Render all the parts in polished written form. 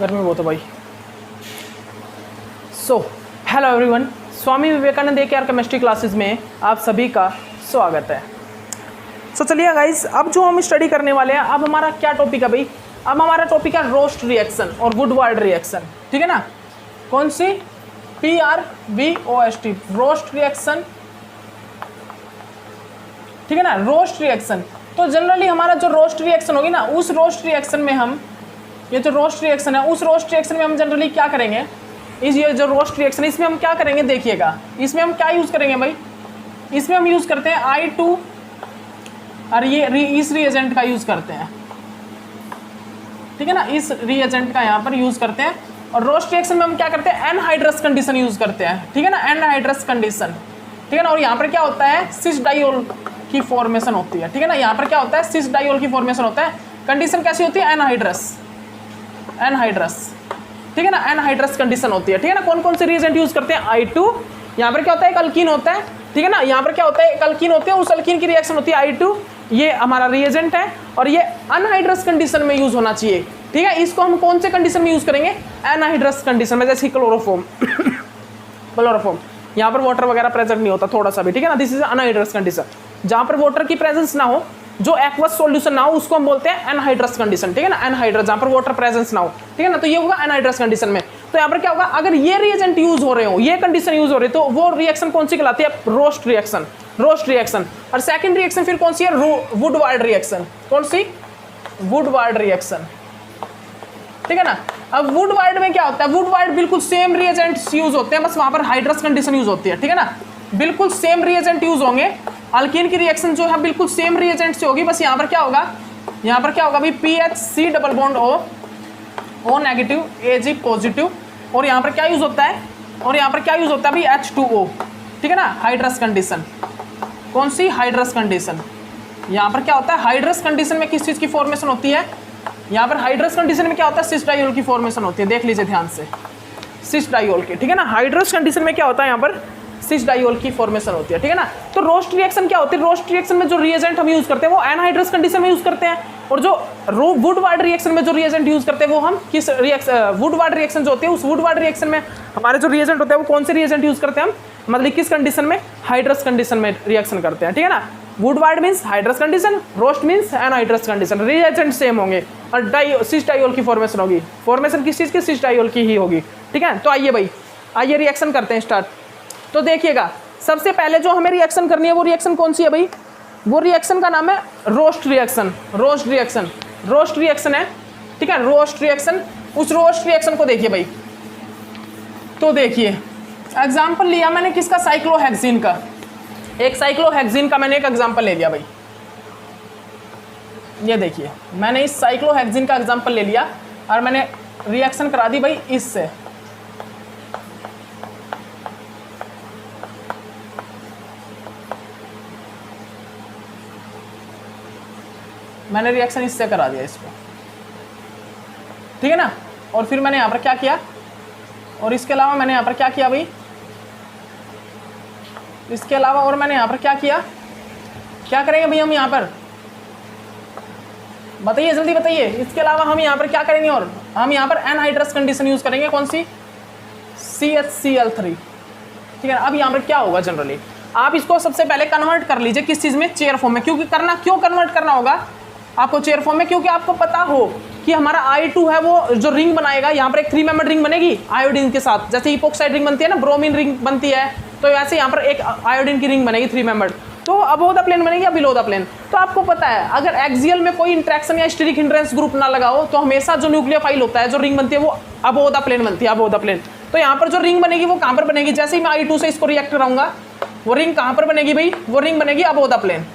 गर्मी बहुत है भाई। So hello everyone, Swami Vivekananda AKR chemistry classes में आप सभी का स्वागत है। सो चलिए गाइस, अब जो हम स्टडी करने वाले हैं, अब हमारा क्या टॉपिक है भाई? अब हमारा टॉपिक है रोस्ट रिएक्शन और वुडवार्ड रिएक्शन। ठीक है ना? कौन सी? PRVOST, roast reaction. ठीक है ना? Roast reaction. तो जनरली हमारा जो रोस्ट रिएक्शन होगी ना, उस रोस्ट रिएक्शन में हम, ये जो रोस्ट रिएक्शन है, उस रोस्ट रिएक्शन में हम जनरली क्या करेंगे? ये जो रोस्ट रिएक्शन है, इसमें हम क्या करेंगे? देखिएगा, इसमें हम क्या यूज़ करेंगे भाई? इसमें हम यूज़ करते हैं I2 और ये इस रिएजेंट का यूज़ करते हैं। ठीक है ना? इस रिएजेंट का यहाँ पर यूज़ करते हैं। और रोस्ट रिएक्शन में हम क्या करते हैं? एनहाइड्रस कंडीशन यूज़ करते हैं। ठीक है ना? Anhydrous condition. ठीक है ना? और यहाँ पर क्या होता है? सिस डाइयोल की फॉर्मेशन होती है। ठीक है ना? यहाँ पर क्या होता है? सिस डाइयोल की फॉर्मेशन होता है। कंडीशन कैसी होती है? एनहाइड्रस। ठीक है ना? एनहाइड्रस कंडीशन होती है। ठीक है ना? कौन कौन से रिएजेंट यूज़ करते हैं? I2। यहाँ पर क्या होता है? एक अल्कीन होता है। ठीक है ना? यहाँ पर क्या होता है? एक अल्कीन होते हैं, उस अल्कीन की रिएक्शन होती है I2। ये हमारा रिएजेंट है और ये अनहाइड्रस कंडीशन में यूज़ होना चाहिए। ठीक है? इसको हम कौन से कंडीशन में यूज़ करेंगे? एनहाइड्रस कंडीशन में, जैसे क्लोरोफॉर्म। क्लोरोफॉर्म यहाँ पर वाटर वगैरह प्रेजेंट नहीं होता थोड़ा सा भी। ठीक है ना? This is anhydrous condition. जहाँ पर वाटर की प्रेजेंस ना हो, जो एक्वस सॉल्यूशन ना हो, उसको हम बोलते हैं एनहाइड्रस कंडीशन। ठीक है ना? एनहाइड्रस, जहाँ पर वाटर प्रेजेंस ना हो। ठीक है ना? तो ये होगा एनहाइड्रस कंडीशन में। तो यहाँ पर क्या होगा? अगर ये रिएजेंट यूज हो रहे हो, ये कंडीशन यूज हो रही है, तो वो रिएक्शन कौन सी कहलाती है? Roast reaction. Roast reaction. और सेकंड रिएक्शन फिर कौन सी है? Woodward reaction. कौन सी? Woodward reaction. ठीक है ना? अब वुडवार्ड में क्या होता है? वुडवार्ड बिल्कुल सेम रिएजेंट्स यूज होते हैं, बस वहां पर हाइड्रस कंडीशन यूज होती है। ठीक है ना? बिल्कुल सेम रिएजेंट यूज होंगे। अल्कीन की रिएक्शन जो है बिल्कुल सेम रिएजेंट से होगी, बस यहाँ पर क्या होगा? यहाँ पर क्या होगा भाई? PHC double bond O negative, Ag positive. और यहाँ पर क्या यूज होता है? और यहाँ पर क्या यूज होता है भाई? H2O। ठीक है ना? Hydrous condition. कौन सी? Hydrous condition. यहाँ पर क्या होता है? हाइड्रस कंडीशन में किस चीज की फॉर्मेशन होती है? यहाँ पर हाइड्रस कंडीशन में क्या होता है? सिस डाइयोल की फॉर्मेशन होती है। देख लीजिए ध्यान से, सिस डाइयोल की। ठीक है ना? हाइड्रस कंडीशन में क्या होता है? यहाँ पर सिस डाइयोल की फॉर्मेशन होती है। ठीक है ना? तो रोस्ट रिएक्शन क्या होती है? रोस्ट रिएक्शन में जो रिएजेंट हम यूज करते हैं वो एनहाइड्रस कंडीशन में यूज करते हैं, और जो वुडवार्ड रिएक्शन में जो रिएजेंट यूज करते हैं वो हम किस रिएक्शन, वुडवार्ड रिएक्शन जो होती है, उस वुडवार्ड रिएक्शन में हमारे जो रिएजेंट होते हैं वो कौन से रिएजेंट यूज करते हैं हम? मतलब किस कंडीशन में? हाइड्रस कंडीशन में रिएक्शन करते हैं। ठीक है ना? Woodward means hydrous condition, roast means anhydrous condition. Reagent same होंगे और सिस डाइयोल की फॉर्मेशन होगी। फॉर्मेशन किस चीज़ की? सिस डाइयोल की ही होगी। ठीक है? तो आइए भाई, आइए रिएक्शन करते हैं स्टार्ट। तो देखिएगा, सबसे पहले जो हमें रिएक्शन करनी है वो रिएक्शन कौन सी है भाई? वो रिएक्शन का नाम है roast reaction. Roast reaction, roast reaction है। ठीक है? Roast reaction. उस रोस्ट रिएक्शन को देखिए भाई। तो देखिए, एग्जाम्पल लिया मैंने किसका? साइक्लोहेक्सीन का। एक साइक्लोहेक्सीन का मैंने एक एग्जाम्पल ले लिया भाई। ये देखिए, मैंने इस साइक्लोहेक्सीन का एग्जाम्पल ले लिया और मैंने रिएक्शन करा दी भाई इससे। मैंने रिएक्शन इससे करा दिया इसको। ठीक है ना? और फिर मैंने यहाँ पर क्या किया? और इसके अलावा मैंने यहाँ पर क्या किया भाई? इसके अलावा और मैंने यहाँ पर क्या किया? क्या करेंगे भाई हम यहाँ पर? बताइए, जल्दी बताइए। इसके अलावा हम यहाँ पर क्या करेंगे? और हम यहाँ पर एनहाइड्रस कंडीशन यूज करेंगे। कौन सी? CHCl3। ठीक है? अब यहाँ पर क्या होगा? जनरली आप इसको सबसे पहले कन्वर्ट कर लीजिए किस चीज़ में? चेयर फॉर्म में। क्यों कन्वर्ट करना होगा आपको चेयर फॉर्म में? क्योंकि आपको पता हो कि हमारा I2 है वो जो रिंग बनाएगा, यहाँ पर एक 3 मेंबर रिंग बनेगी आयोडीन के साथ। जैसे इपोक्साइड रिंग बनती है ना, ब्रोमीन रिंग बनती है, तो वैसे यहाँ पर एक आयोडीन की रिंग बनेगी 3 मेंबर। तो अबोव द प्लेन बनेगी या बिलो द प्लेन? तो आपको पता है, अगर एक्सियल में कोई इंट्रैक्शन या स्टेरिक हिंड्रेंस ग्रुप ना लगाओ तो हमेशा जो न्यूक्लियोफाइल होता है, जो रिंग बनती है, वो अबोव द प्लेन बनती है। Above the plane. तो यहाँ पर जो रिंग बनेगी वो कहाँ पर बनेगी? जैसे ही मैं I2 से इसको रिएक्ट कराऊंगा, वो रिंग कहाँ पर बनेगी भाई? वो रिंग बनेगी above the plane.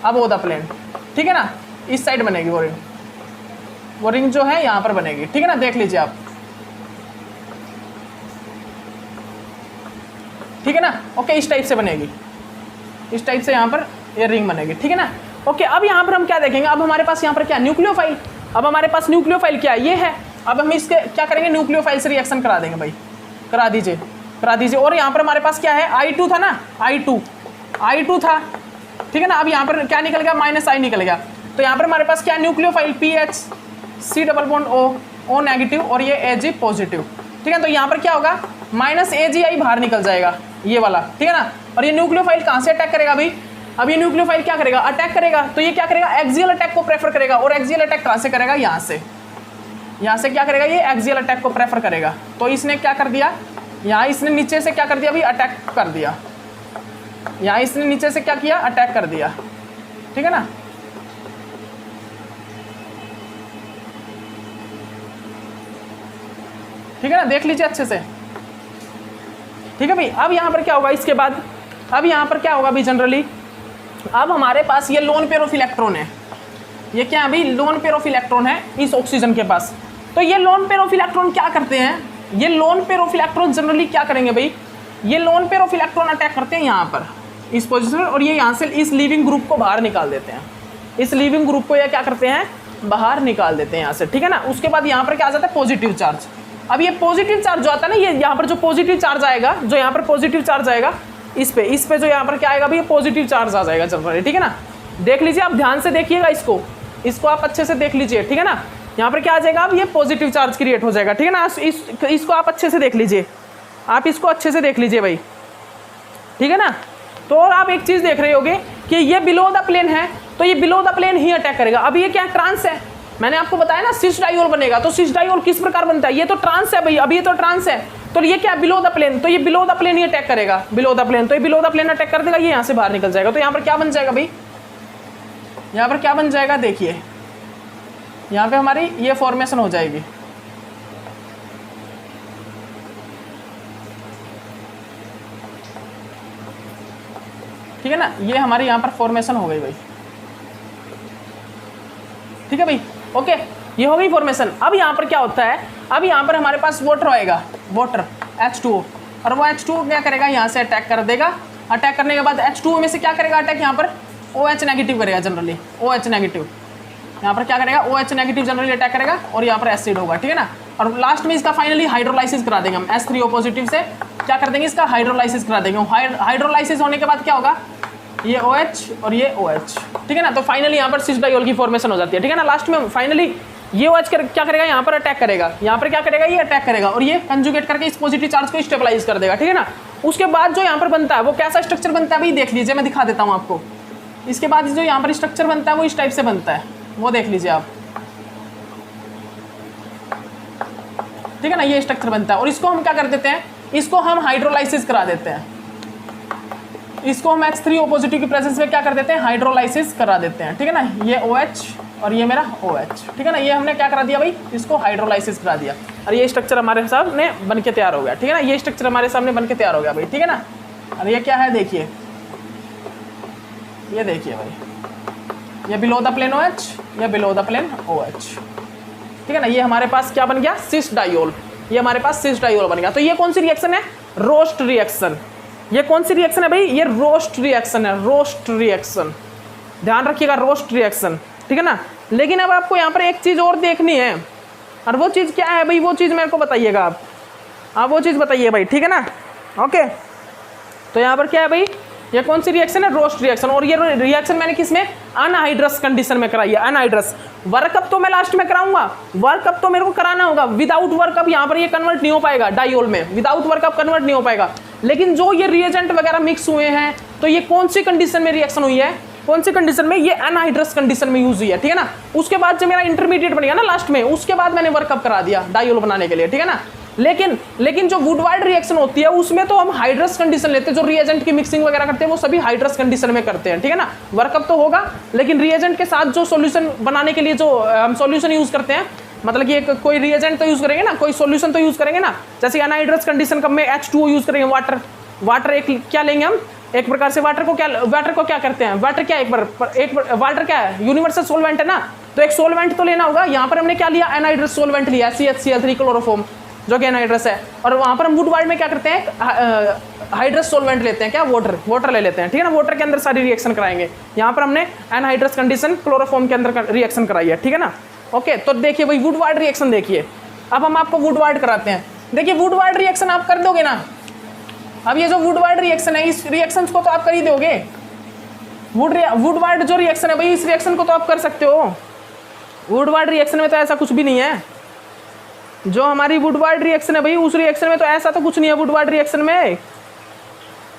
Above the plane. ठीक है ना? इस साइड बनेगी वो रिंग। वो रिंग जो है यहाँ पर बनेगी। ठीक है ना? देख लीजिए आप। ठीक है ना? ओके, इस टाइप से बनेगी। इस टाइप से यहाँ पर ये रिंग बनेगी। ठीक है ना? ओके, अब यहाँ पर हम क्या देखेंगे? अब हमारे पास यहाँ पर क्या? न्यूक्लियोफाइल। अब हमारे पास न्यूक्लियोफाइल क्या है? ये है। अब हम इसके क्या करेंगे? न्यूक्लियोफाइल से रिएक्शन करा देंगे भाई। करा दीजिए। और यहाँ पर हमारे पास क्या है? I2 था ना, I2 था। ठीक है ना? अब यहाँ पर क्या निकल गया? -I निकल गया। तो यहाँ पर हमारे पास क्या? Nucleophile PHC double bond O O negative और ये Ag पॉजिटिव, ठीक है। तो यहाँ पर क्या होगा, माइनस AgI बाहर निकल जाएगा ये वाला, ठीक है ना। और ये न्यूक्लियोफाइल कहाँ से अटैक करेगा भाई, अब ये न्यूक्लियोफाइल क्या करेगा, अटैक करेगा। तो ये क्या करेगा, एक्सियल अटैक को प्रेफर करेगा। और एक्सियल अटैक कहाँ से करेगा, यहाँ से क्या करेगा, ये एक्सियल अटैक को प्रेफर करेगा। तो इसने क्या कर दिया, यहाँ इसने नीचे से क्या कर दिया भाई, अटैक कर दिया। यहाँ इसने नीचे से क्या किया, अटैक कर दिया, ठीक है ना। ठीक है ना, देख लीजिए अच्छे से, ठीक है भाई। अब यहाँ पर क्या होगा इसके बाद, अब यहाँ पर क्या होगा भाई, जनरली अब हमारे पास ये लोन पेयर ऑफ इलेक्ट्रॉन है। ये क्या है भाई, लोन पेयर ऑफ इलेक्ट्रॉन है इस ऑक्सीजन के पास। तो ये लोन पेयर ऑफ इलेक्ट्रॉन क्या करते हैं, ये lone pair of electron generally क्या करेंगे भाई, ये lone pair of electron attack करते हैं यहाँ पर इस पोजीशन पर, और ये यहाँ से इस लीविंग ग्रुप को बाहर निकाल देते हैं। इस लीविंग ग्रुप को ये क्या करते हैं, बाहर निकाल देते हैं यहाँ से, ठीक है ना। उसके बाद यहाँ पर क्या आ जाता है, पॉजिटिव चार्ज। अब ये पॉजिटिव चार्ज जो आता है ना, ये यहाँ पर जो पॉजिटिव चार्ज आएगा, जो यहाँ पर पॉजिटिव चार्ज आएगा इस पे जो यहाँ पर क्या आएगा भाई, ये पॉजिटिव चार्ज आ जाएगा जनरली, ठीक है ना। देख लीजिए आप ध्यान से देखिएगा इसको आप अच्छे से देख लीजिए, ठीक है ना। यहाँ पर क्या आ जाएगा, अब ये पॉजिटिव चार्ज क्रिएट हो जाएगा, ठीक है ना। इसको आप अच्छे से देख लीजिए, आप इसको अच्छे से देख लीजिए भाई, ठीक है ना। तो और आप एक चीज़ देख रहे होगे कि ये बिलो द प्लेन है, तो ये बिलो द प्लेन ही अटैक करेगा। अब ये क्या ट्रांस है, मैंने आपको बताया ना सिस डाइओल बनेगा। तो सिस डाइओल किस प्रकार बनता है, ये तो ट्रांस है भाई, अब ये तो ट्रांस है। तो ये क्या, बिलो द प्लेन, तो ये बिलो द प्लेन ही अटैक करेगा, बिलो द प्लेन। तो ये बिलो द प्लेन अटैक कर देगा, ये यहाँ से बाहर निकल जाएगा। तो यहाँ पर क्या बन जाएगा भाई, यहाँ पर क्या बन जाएगा, देखिए यहाँ पे हमारी ये फॉर्मेशन हो जाएगी, ठीक है ना। ये हमारी यहाँ पर फॉर्मेशन हो गई भाई, ठीक है भाई, ओके, ये हो गई फॉर्मेशन। अब यहाँ पर क्या होता है, अब यहाँ पर हमारे पास वाटर आएगा, वाटर H2O, और वो H2O क्या करेगा, यहाँ से अटैक कर देगा। अटैक करने के बाद H2O में से क्या करेगा अटैक, यहाँ पर OH नेगेटिव करेगा जनरली, OH नेगेटिव यहाँ पर क्या करेगा, OH नेगेटिव जनरली अटैक करेगा, और यहाँ पर एसिड होगा, ठीक है ना। और लास्ट में इसका फाइनली हाइड्रोलाइसिस करा देंगे हम, H3O पॉजिटिव से क्या कर देंगे, इसका हाइड्रोलाइसिस करा देंगे। हाइड्रोलाइसिस होने के बाद क्या होगा, ये OH और ये OH, ठीक है ना। तो फाइनली यहाँ पर सिस डाइओल की फॉर्मेशन हो जाती है, ठीक है ना। लास्ट में फाइनली ये OH क्या करेगा, यहाँ पर अटैक करेगा, यहाँ पर क्या करेगा, ये अटैक करेगा, और ये कंजुगेट करके इस पॉजिटिव चार्ज को स्टेबलाइज कर देगा, ठीक है ना। उसके बाद जो यहाँ पर बनता है वो कैसा स्ट्रक्चर बनता है भाई, देख लीजिए, मैं दिखा देता हूँ आपको। इसके बाद जो यहाँ पर स्ट्रक्चर बनता है वो इस टाइप से बनता है, वो देख लीजिए आप, ठीक है ना। ये स्ट्रक्चर बनता है, और इसको हम क्या कर देते हैं, इसको हम हाइड्रोलाइसिस करा देते हैं। इसको हम H3O पॉजिटिव की प्रेजेंस में क्या कर देते हैं, हाइड्रोलाइसिस करा देते हैं, ठीक है ना। ये OH और ये मेरा OH, ठीक है ना। ये हमने क्या करा दिया भाई, इसको हाइड्रोलाइसिस करा दिया, और ये स्ट्रक्चर हमारे सामने बन के तैयार हो गया, ठीक है ना। ये स्ट्रक्चर हमारे सामने बन के तैयार हो गया भाई, ठीक है ना। और ये क्या है, देखिए, ये देखिए भाई, ये बिलो द प्लेन OH, ये बिलो द प्लेन OH, ठीक है ना। ये हमारे पास क्या बन गया, सिस डाइओल, ये हमारे पास सिस डाइओल बन गया। तो ये कौन सी रिएक्शन है, रोस्ट रिएक्शन। ये कौन सी रिएक्शन है भाई, ये रोस्ट रिएक्शन है, रोस्ट रिएक्शन, ध्यान रखिएगा, रोस्ट रिएक्शन, ठीक है ना। लेकिन अब आपको यहाँ पर एक चीज़ और देखनी है, और वो चीज़ क्या है भाई, वो चीज़ मेरे को बताइएगा आप वो चीज़ बताइए भाई, ठीक है ना, ओके। तो यहाँ पर क्या है भाई, ये कौन सी रिएक्शन है, रोस्ट रिएक्शन। और ये रिएक्शन मैंने किस में, अनहाइड्रस कंडीशन में कराई है, अनहाइड्रस। वर्कअप तो मैं लास्ट में कराऊंगा, वर्कअप तो मेरे को कराना होगा। विदाउट वर्कअप यहाँ पर ये कन्वर्ट नहीं हो पाएगा डाइओल में, विदाउट वर्कअप कन्वर्ट नहीं हो पाएगा। लेकिन जो ये रिएजेंट वगैरह मिक्स हुए हैं, तो ये कौन सी कंडीशन में रिएक्शन हुई है, कौन सी कंडीशन में, ये अनहाइड्रस कंडीशन में यूज हुई है, ठीक है ना। उसके बाद जब मेरा इंटरमीडिएट बनेगा ना लास्ट में, उसके बाद मैंने वर्कअप करा दिया डाइओल बनाने के लिए, ठीक है ना। लेकिन जो वुडवार्ड रिएक्शन होती है उसमें तो हम हाइड्रस कंडीशन लेते हैं, जो रिएजेंट की मिक्सिंग वगैरह करते हैं वो सभी हाइड्रस कंडीशन में करते हैं, ठीक है ना। वर्कअप तो होगा, लेकिन रिएजेंट के साथ जो सॉल्यूशन बनाने के लिए जो हम सॉल्यूशन यूज करते हैं, मतलब कि कोई रिएजेंट तो यूज करेंगे ना, कोई सॉल्यूशन तो यूज करेंगे ना। जैसे अनहाइड्रस कंडीशन कब में H2O यूज करेंगे, वाटर एक क्या लेंगे हम, एक प्रकार से वाटर को क्या करते हैं, वाटर क्या वाटर क्या है, यूनिवर्सल सोलवेंट है ना। तो एक सोलवेंट तो लेना होगा। यहाँ पर हमने क्या लिया, अनहाइड्रस सोलवेंट लिया, CHCl3 क्लोरोफॉर्म, जो कि अनहाइड्रस है। और वहाँ पर हम वुडवार्ड में क्या करते हैं, हाइड्रस सोलवेंट लेते हैं, क्या, वाटर ले लेते हैं, ठीक है ना। वाटर के अंदर सारी रिएक्शन कराएंगे। यहाँ पर हमने अनहाइड्रस कंडीशन क्लोरोफॉर्म के अंदर रिएक्शन कराई है, ठीक है ना, ओके। तो देखिए भाई वुडवार्ड रिएक्शन देखिए, अब हम आपको वुडवार्ड कराते हैं। देखिए वुडवार्ड रिएक्शन आप कर दोगे ना, अब ये जो वुडवार्ड रिएक्शन है, इस रिएक्शन को तो आप कर ही दोगे। वुडवार्ड जो रिएक्शन है भाई, इस रिएक्शन को तो आप कर सकते हो। वुडवार्ड रिएक्शन में तो ऐसा कुछ भी नहीं है, जो हमारी वुडवार्ड रिएक्शन है भाई, उस रिएक्शन में तो ऐसा तो कुछ नहीं है वुडवार्ड रिएक्शन में,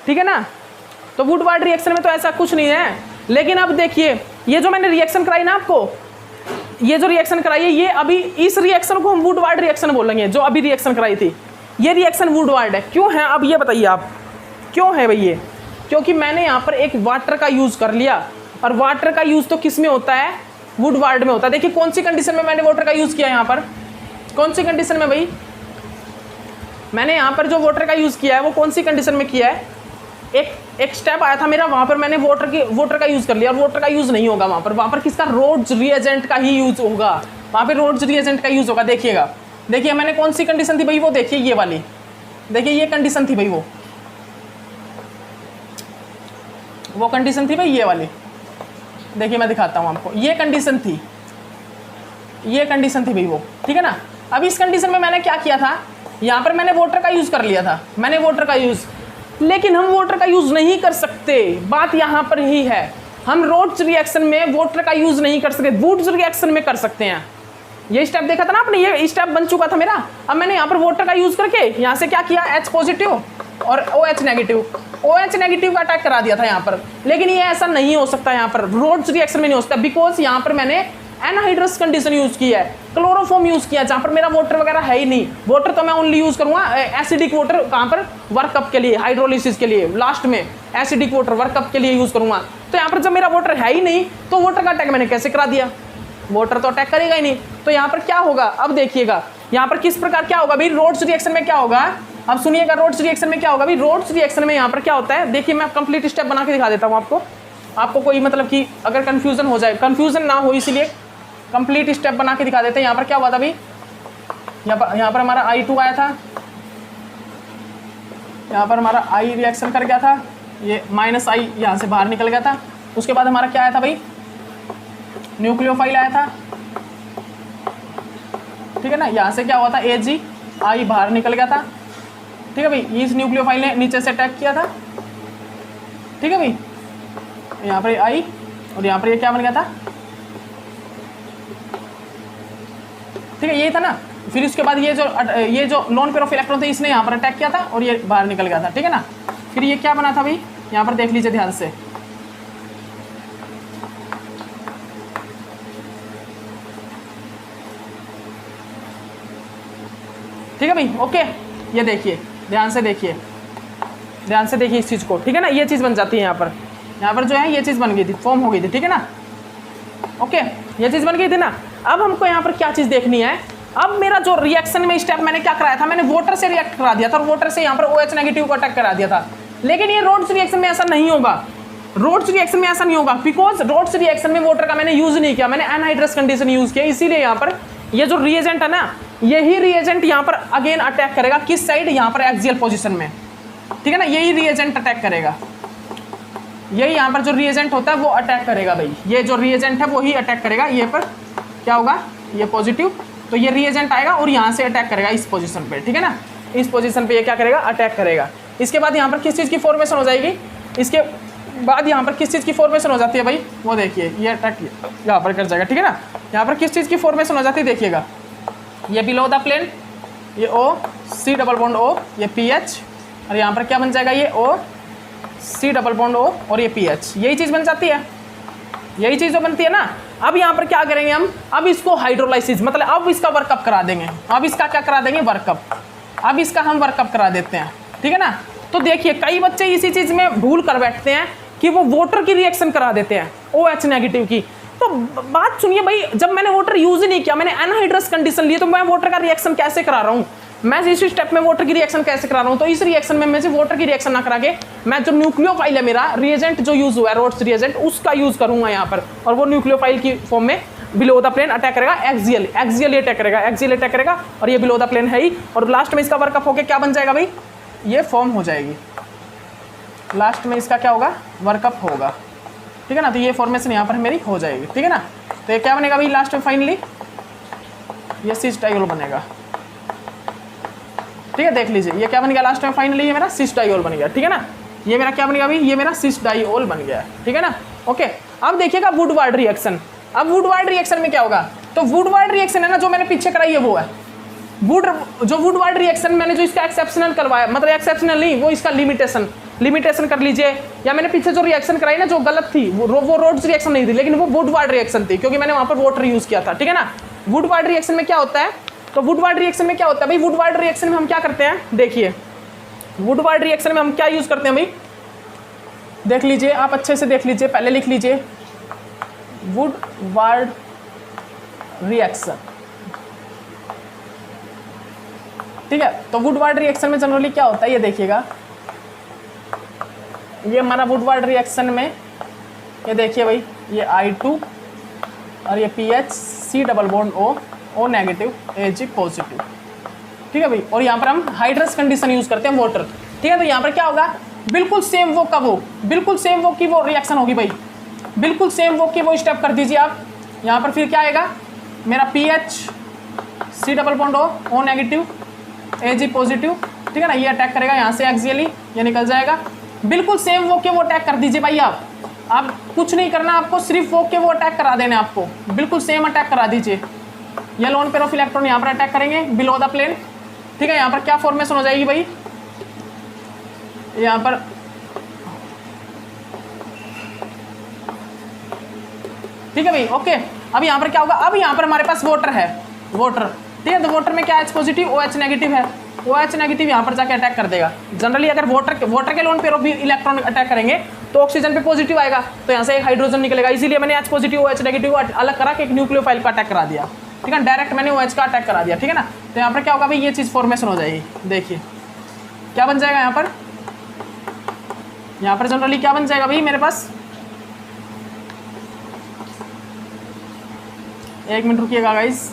ठीक है ना। तो वुडवार्ड रिएक्शन में तो ऐसा कुछ नहीं है। लेकिन अब देखिए ये जो मैंने रिएक्शन कराई ना आपको, ये जो रिएक्शन कराई है, ये अभी इस रिएक्शन को हम वुडवार्ड रिएक्शन बोलेंगे। जो अभी रिएक्शन कराई थी ये रिएक्शन वुडवार्ड है। क्यों है अब ये बताइए आप, क्यों है भाई ये? क्योंकि मैंने यहाँ पर एक वाटर का यूज कर लिया, और वाटर का यूज तो किस में होता है? वुडवार्ड में होता है। देखिए कौन सी कंडीशन में मैंने वाटर का यूज किया यहाँ पर, कौन सी कंडीशन में भाई मैंने यहाँ पर जो वाटर का यूज किया है वो कौन सी कंडीशन में किया है? एक स्टेप आया था मेरा, वहां पर मैंने वाटर का यूज कर लिया, और वाटर का यूज नहीं होगा वहां पर किसका? रोड्स रिएजेंट का ही यूज होगा, वहां पे रोड्स रिएजेंट का यूज होगा। देखिएगा, देखिए मैंने कौन सी कंडीशन थी भाई, वो देखिए ये वाली, देखिए ये कंडीशन थी भाई, वो कंडीशन थी भाई ये वाली। देखिए मैं दिखाता हूं आपको, ये कंडीशन थी, ये कंडीशन थी भाई वो, ठीक है ना। अब इस कंडीशन में मैंने क्या किया था, यहाँ पर मैंने वाटर का यूज कर लिया था, मैंने वाटर का यूज, लेकिन हम वाटर का यूज नहीं कर सकते। बात यहाँ पर ही है, हम रोड्स रिएक्शन में वाटर का यूज नहीं कर सकते, वुड्स रिएक्शन में कर सकते हैं। ये स्टेप देखा था ना आपने, ये स्टेप बन चुका था मेरा। अब मैंने यहाँ पर वाटर का यूज करके यहाँ से क्या किया, H पॉजिटिव और OH नेगेटिव, OH नेगेटिव का अटैक करा दिया था यहाँ पर। लेकिन ये ऐसा नहीं हो सकता, यहाँ पर रोड्स रिएक्शन में नहीं हो सकता, बिकॉज यहाँ पर मैंने एनहाइड्रस कंडीशन यूज की है, क्लोरोफॉर्म यूज किया, जहां पर मेरा वाटर वगैरह है ही नहीं। वाटर तो मैं ओनली यूज करूंगा एसिडिक वाटर, कहां पर? वर्कअप के लिए, हाइड्रोलिसिस के लिए, लास्ट में एसिडिक वाटर वर्कअप के लिए यूज करूंगा। तो यहाँ पर जब मेरा वाटर है ही नहीं, तो वाटर का अटैक मैंने कैसे करा दिया? वाटर तो अटैक करेगा ही नहीं। तो यहाँ पर क्या होगा, अब देखिएगा यहाँ पर किस प्रकार क्या होगा भाई, रोड्स रिएक्शन में क्या होगा, अब सुनिएगा रोड्स रिएक्शन में क्या होगा भाई। रोड्स रिएक्शन में यहाँ पर क्या होता है, देखिए मैं कंप्लीट स्टेप बना के दिखा देता हूँ आपको कोई मतलब कि अगर कंफ्यूजन हो जाए, कंफ्यूजन ना हो इसीलिए कंप्लीट स्टेप बना के दिखा देते हैं। यहाँ पर क्या हुआ था भाई, यहाँ पर हमारा I2 आया था, यहाँ पर हमारा I रिएक्शन कर गया था, ये -I यहाँ से बाहर निकल गया था। उसके बाद हमारा क्या आया था भाई, न्यूक्लियोफाइल आया था, ठीक है ना। यहाँ से क्या हुआ था, Ag, I बाहर निकल गया था, ठीक है भाई। इस न्यूक्लियोफाइल ने नीचे से अटैक किया था, ठीक है भाई। यहाँ पर I और यहाँ पर ये क्या बन गया था, ठीक है, यही था ना। फिर उसके बाद ये जो नॉन पेयर ऑफ इलेक्ट्रॉन थे, इसने यहाँ पर अटैक किया था और ये बाहर निकल गया था, ठीक है ना। फिर ये क्या बना था भाई, यहाँ पर देख लीजिए ध्यान से, ठीक है भाई, ओके। ये देखिए ध्यान से देखिए, ध्यान से देखिए इस चीज़ को, ठीक है ना। ये चीज़ बन जाती है यहाँ पर जो है ये चीज़ बन गई थी, फॉर्म हो गई थी, ठीक है ना। ओके, ये चीज़ बन गई थी ना। अब हमको यहाँ पर क्या चीज़ देखनी है, अब मेरा जो रिएक्शन में स्टेप मैंने क्या कराया था, मैंने वाटर से रिएक्ट करा दिया था और वाटर से यहाँ पर OH नेगेटिव को अटैक करा दिया था। लेकिन ये रोड्स रिएक्शन में ऐसा नहीं होगा, रोड्स रिएक्शन में ऐसा नहीं होगा, बिकॉज रोड्स रिएक्शन में वाटर का मैंने यूज नहीं किया, मैंने एनहाइड्रस कंडीशन यूज किया। इसीलिए यहाँ पर ये जो रिएजेंट है ना, यही रिएजेंट यहाँ पर अगेन अटैक करेगा, किस साइड, यहाँ पर एक्सियल पोजिशन में, ठीक है ना। यही रिएजेंट अटैक करेगा, यही यहाँ पर जो रिएजेंट होता है वो अटैक करेगा भाई। ये जो रिएजेंट है वो ही अटैक करेगा। ये पर क्या होगा, ये पॉजिटिव, तो ये रिएजेंट आएगा और यहाँ से अटैक करेगा इस पोजीशन पे, ठीक है ना। इस पोजीशन पे ये क्या करेगा, अटैक करेगा। इसके बाद यहाँ पर किस चीज़ की फॉर्मेशन हो जाएगी, इसके बाद यहाँ पर किस चीज़ की फॉर्मेशन हो जाती है भाई, वो देखिए ये अटैक यहाँ पर कर जाएगा, ठीक है ना। यहाँ पर किस चीज़ की फॉर्मेशन हो जाती है, देखिएगा, ये बिलो द प्लेन, ये O, C double bond O, ये PH, और यहाँ पर क्या बन जाएगा, ये O, C double bond O और ये PH, यही चीज़ बन जाती है, यही चीज़ जो बनती है ना। अब यहाँ पर क्या करेंगे हम, अब इसको हाइड्रोलाइसिस, मतलब अब इसका वर्कअप करा देंगे, अब इसका क्या करा देंगे, वर्कअप, अब इसका हम वर्कअप करा देते हैं, ठीक है ना। तो देखिए कई बच्चे इसी चीज़ में भूल कर बैठते हैं कि वो वाटर की रिएक्शन करा देते हैं, OH नेगेटिव की। तो बात सुनिए भाई, जब मैंने वाटर यूज ही नहीं किया, मैंने एनहाइड्रस कंडीशन ली, तो मैं वाटर का रिएक्शन कैसे करा रहा हूँ, मैं इस स्टेप में वाटर की रिएक्शन कैसे करा रहा हूँ। तो इस रिएक्शन में मैं से वाटर की रिएक्शन ना करा के मैं जो न्यूक्लियोफाइल है, मेरा रिएजेंट जो यूज हुआ है रोड्स रिएजेंट, उसका यूज करूंगा यहाँ पर, और वो न्यूक्लियोफाइल की फॉर्म में बिलो द प्लेन अटैक करेगा, एक्सियल अटैक करेगा, एक्सियल अटैक करेगा, और ये बिलो द प्लेन है ही। और लास्ट में इसका वर्कअप होकर क्या बन जाएगा भाई, ये फॉर्म हो जाएगी, लास्ट में इसका क्या होगा, वर्कअप होगा, ठीक है ना। तो ये फॉर्मेशन यहाँ पर मेरी हो जाएगी, ठीक है ना। तो ये क्या बनेगा भाई, लास्ट में फाइनली ये सिस डाइओल बनेगा, ठीक है। देख लीजिए ये क्या बन गया लास्ट में फाइनली, ये मेरा सिस डाइओल बन गया, ठीक है ना। ये मेरा क्या बन गया भाई, ये मेरा सिस डाइओल बन गया, ठीक है ना। ओके, अब देखिएगा वुडवार्ड रिएक्शन। अब वुडवार्ड रिएक्शन में क्या होगा, तो वुडवार्ड रिएक्शन है ना, जो मैंने पीछे कराई है वो है, जो वुडवार्ड रिएक्शन मैंने जो इसका एक्सेप्शनल करवाया, मतलब एक्सेप्शनल नहीं, वो इसका लिमिटेशन कर लीजिए, या मैंने पीछे जो रिएक्शन कराई ना जो गलत थी वो रोड्स रिएक्शन नहीं थी, लेकिन वो वुडवार्ड रिएक्शन थी क्योंकि मैंने वहां पर वाटर यूज किया था, ठीक है ना। वुडवार्ड रिएक्शन में क्या होता है, तो वुडवार्ड रिएक्शन में क्या होता है भाई, वुडवार्ड रिएक्शन में हम क्या करते हैं, देखिए वुडवार्ड रिएक्शन में हम क्या यूज करते हैं भाई, देख लीजिए आप अच्छे से देख लीजिए, पहले लिख लीजिए वुडवार्ड रिएक्शन, ठीक है। तो वुडवार्ड रिएक्शन में जनरली क्या होता है, ये देखिएगा, ये हमारा वुडवार्ड रिएक्शन में ये देखिए भाई, ये I2 और ये PH C double bond O negative Ag positive, ठीक है भाई। और यहाँ पर हम हाइड्रस कंडीशन यूज करते हैं वाटर, ठीक है। तो यहाँ पर क्या होगा, बिल्कुल सेम वो का वो, बिल्कुल सेम वो की वो रिएक्शन होगी भाई, बिल्कुल सेम वो की वो स्टेप कर दीजिए आप। यहाँ पर फिर क्या आएगा, मेरा PH C double bond O negative Ag positive, ठीक है ना। ये अटैक करेगा यहाँ से एक्सियली, ये निकल जाएगा, बिल्कुल सेम वो के वो अटैक कर दीजिए भाई। आप कुछ नहीं करना आपको, सिर्फ वो के वो अटैक करा देने, आपको बिल्कुल सेम अटैक करा दीजिए। ये लोन पेयर ऑफ इलेक्ट्रॉन यहाँ पर अटैक करेंगे बिलो द प्लेन, ठीक है। यहाँ पर क्या फॉर्मेशन हो जाएगी भाई, यहाँ पर ठीक है भाई, ओके। अब यहाँ पर क्या होगा, अब यहाँ पर हमारे पास वाटर है, वाटर, ठीक है। तो वाटर में क्या H पॉजिटिव OH नेगेटिव है, OH नेगेटिव यहाँ पर जाके अटैक कर देगा। जनरली अगर वाटर के lone pair of electron attack करेंगे तो ऑक्सीजन पे पॉजिटिव आएगा, तो यहाँ से एक हाइड्रोजन निकलेगा, इसीलिए मैंने H पॉजिटिव OH नेगेटिव अलग करा के एक न्यूक्लियोफाइल का अटैक करा दिया, ठीक है। डायरेक्ट मैंने OH का अटैक करा दिया, ठीक है ना। तो यहाँ पर क्या होगा भाई, ये चीज़ फॉर्मेशन हो जाएगी, देखिए क्या बन जाएगा यहाँ पर जनरली क्या बन जाएगा भाई मेरे पास, एक मिनट रुकिएगा गाइस।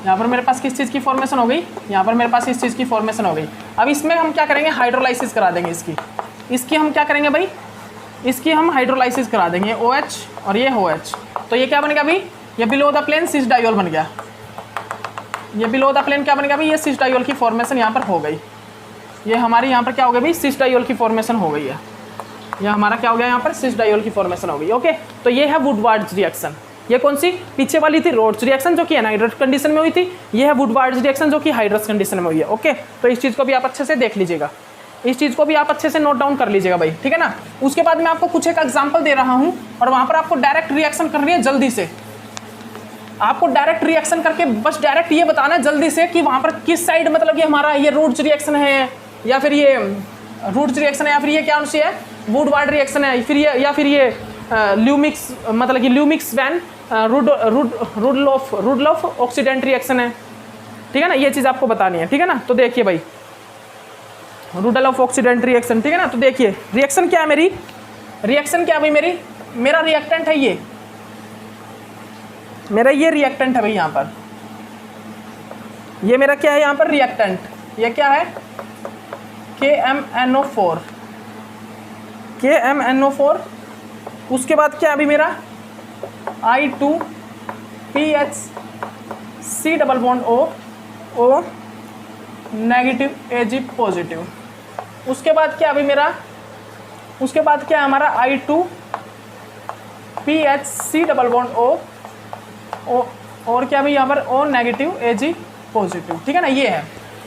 यहाँ पर मेरे पास किस चीज़ की फॉर्मेशन हो गई, यहाँ पर मेरे पास इस चीज़ की फॉर्मेशन हो गई। अब इसमें हम क्या करेंगे, हाइड्रोलाइसिस करा देंगे इसकी हम क्या करेंगे भाई, इसकी हम हाइड्रोलाइसिस करा देंगे, OH और ये OH। तो ये क्या बन गया भाई, ये below the plane cis diol बन गया, ये बिलो द प्लेन क्या बन गया भाई, ये सिस डायोल की फॉर्मेशन यहाँ पर हो गई। ये हमारी यहाँ पर क्या हो गया भाई, सिस डायोल की फॉर्मेशन हो गई है, ये हमारा क्या हो गया यहाँ पर, सिस डायोल की फॉर्मेशन हो गई, ओके। तो ये है वुडवार्ड रिएक्शन। ये कौन सी, पीछे वाली थी रोड्स रिएक्शन जो कि एनाहाइड्रस कंडीशन में हुई थी, ये है वुडवार्ड रिएक्शन जो कि हाइड्रस कंडीशन में हुई है, ओके। तो इस चीज़ को भी आप अच्छे से देख लीजिएगा, इस चीज़ को भी आप अच्छे से नोट डाउन कर लीजिएगा भाई, ठीक है ना। उसके बाद मैं आपको कुछ एक एग्जांपल दे रहा हूँ और वहाँ पर आपको डायरेक्ट रिएक्शन करनी है, जल्दी से आपको डायरेक्ट रिएक्शन करके बस डायरेक्ट ये बताना है जल्दी से कि वहाँ पर किस साइड, मतलब ये हमारा ये रोड्स रिएक्शन है या फिर ये रूट्स रिएक्शन है या फिर ये क्या सी है, वुडवार्ड रिएक्शन है, फिर ये या फिर ये ल्यूमिक्स, मतलब कि ल्यूमिक्स वैन रुडलॉफ ऑक्सीडेंट रिएक्शन है, ठीक है ना। ये चीज़ आपको बतानी है, ठीक है ना। तो देखिए भाई, रुडलॉफ ऑक्सीडेंट रिएक्शन, ठीक है ना। तो देखिए रिएक्शन क्या है मेरी, रिएक्शन क्या है भाई मेरा रिएक्टेंट है, ये मेरा ये रिएक्टेंट है भाई, यहाँ पर ये मेरा क्या है, यहाँ पर रिएक्टेंट, ये क्या है KMNO4। उसके बाद क्या है अभी मेरा I2PHC double bond O negative Ag positive. उसके बाद क्या अभी मेरा, उसके बाद क्या है हमारा I2PHC डबल बॉन्ड O और क्या भाई यहाँ पर O नेगेटिव Ag पॉजिटिव, ठीक है ना। ये है।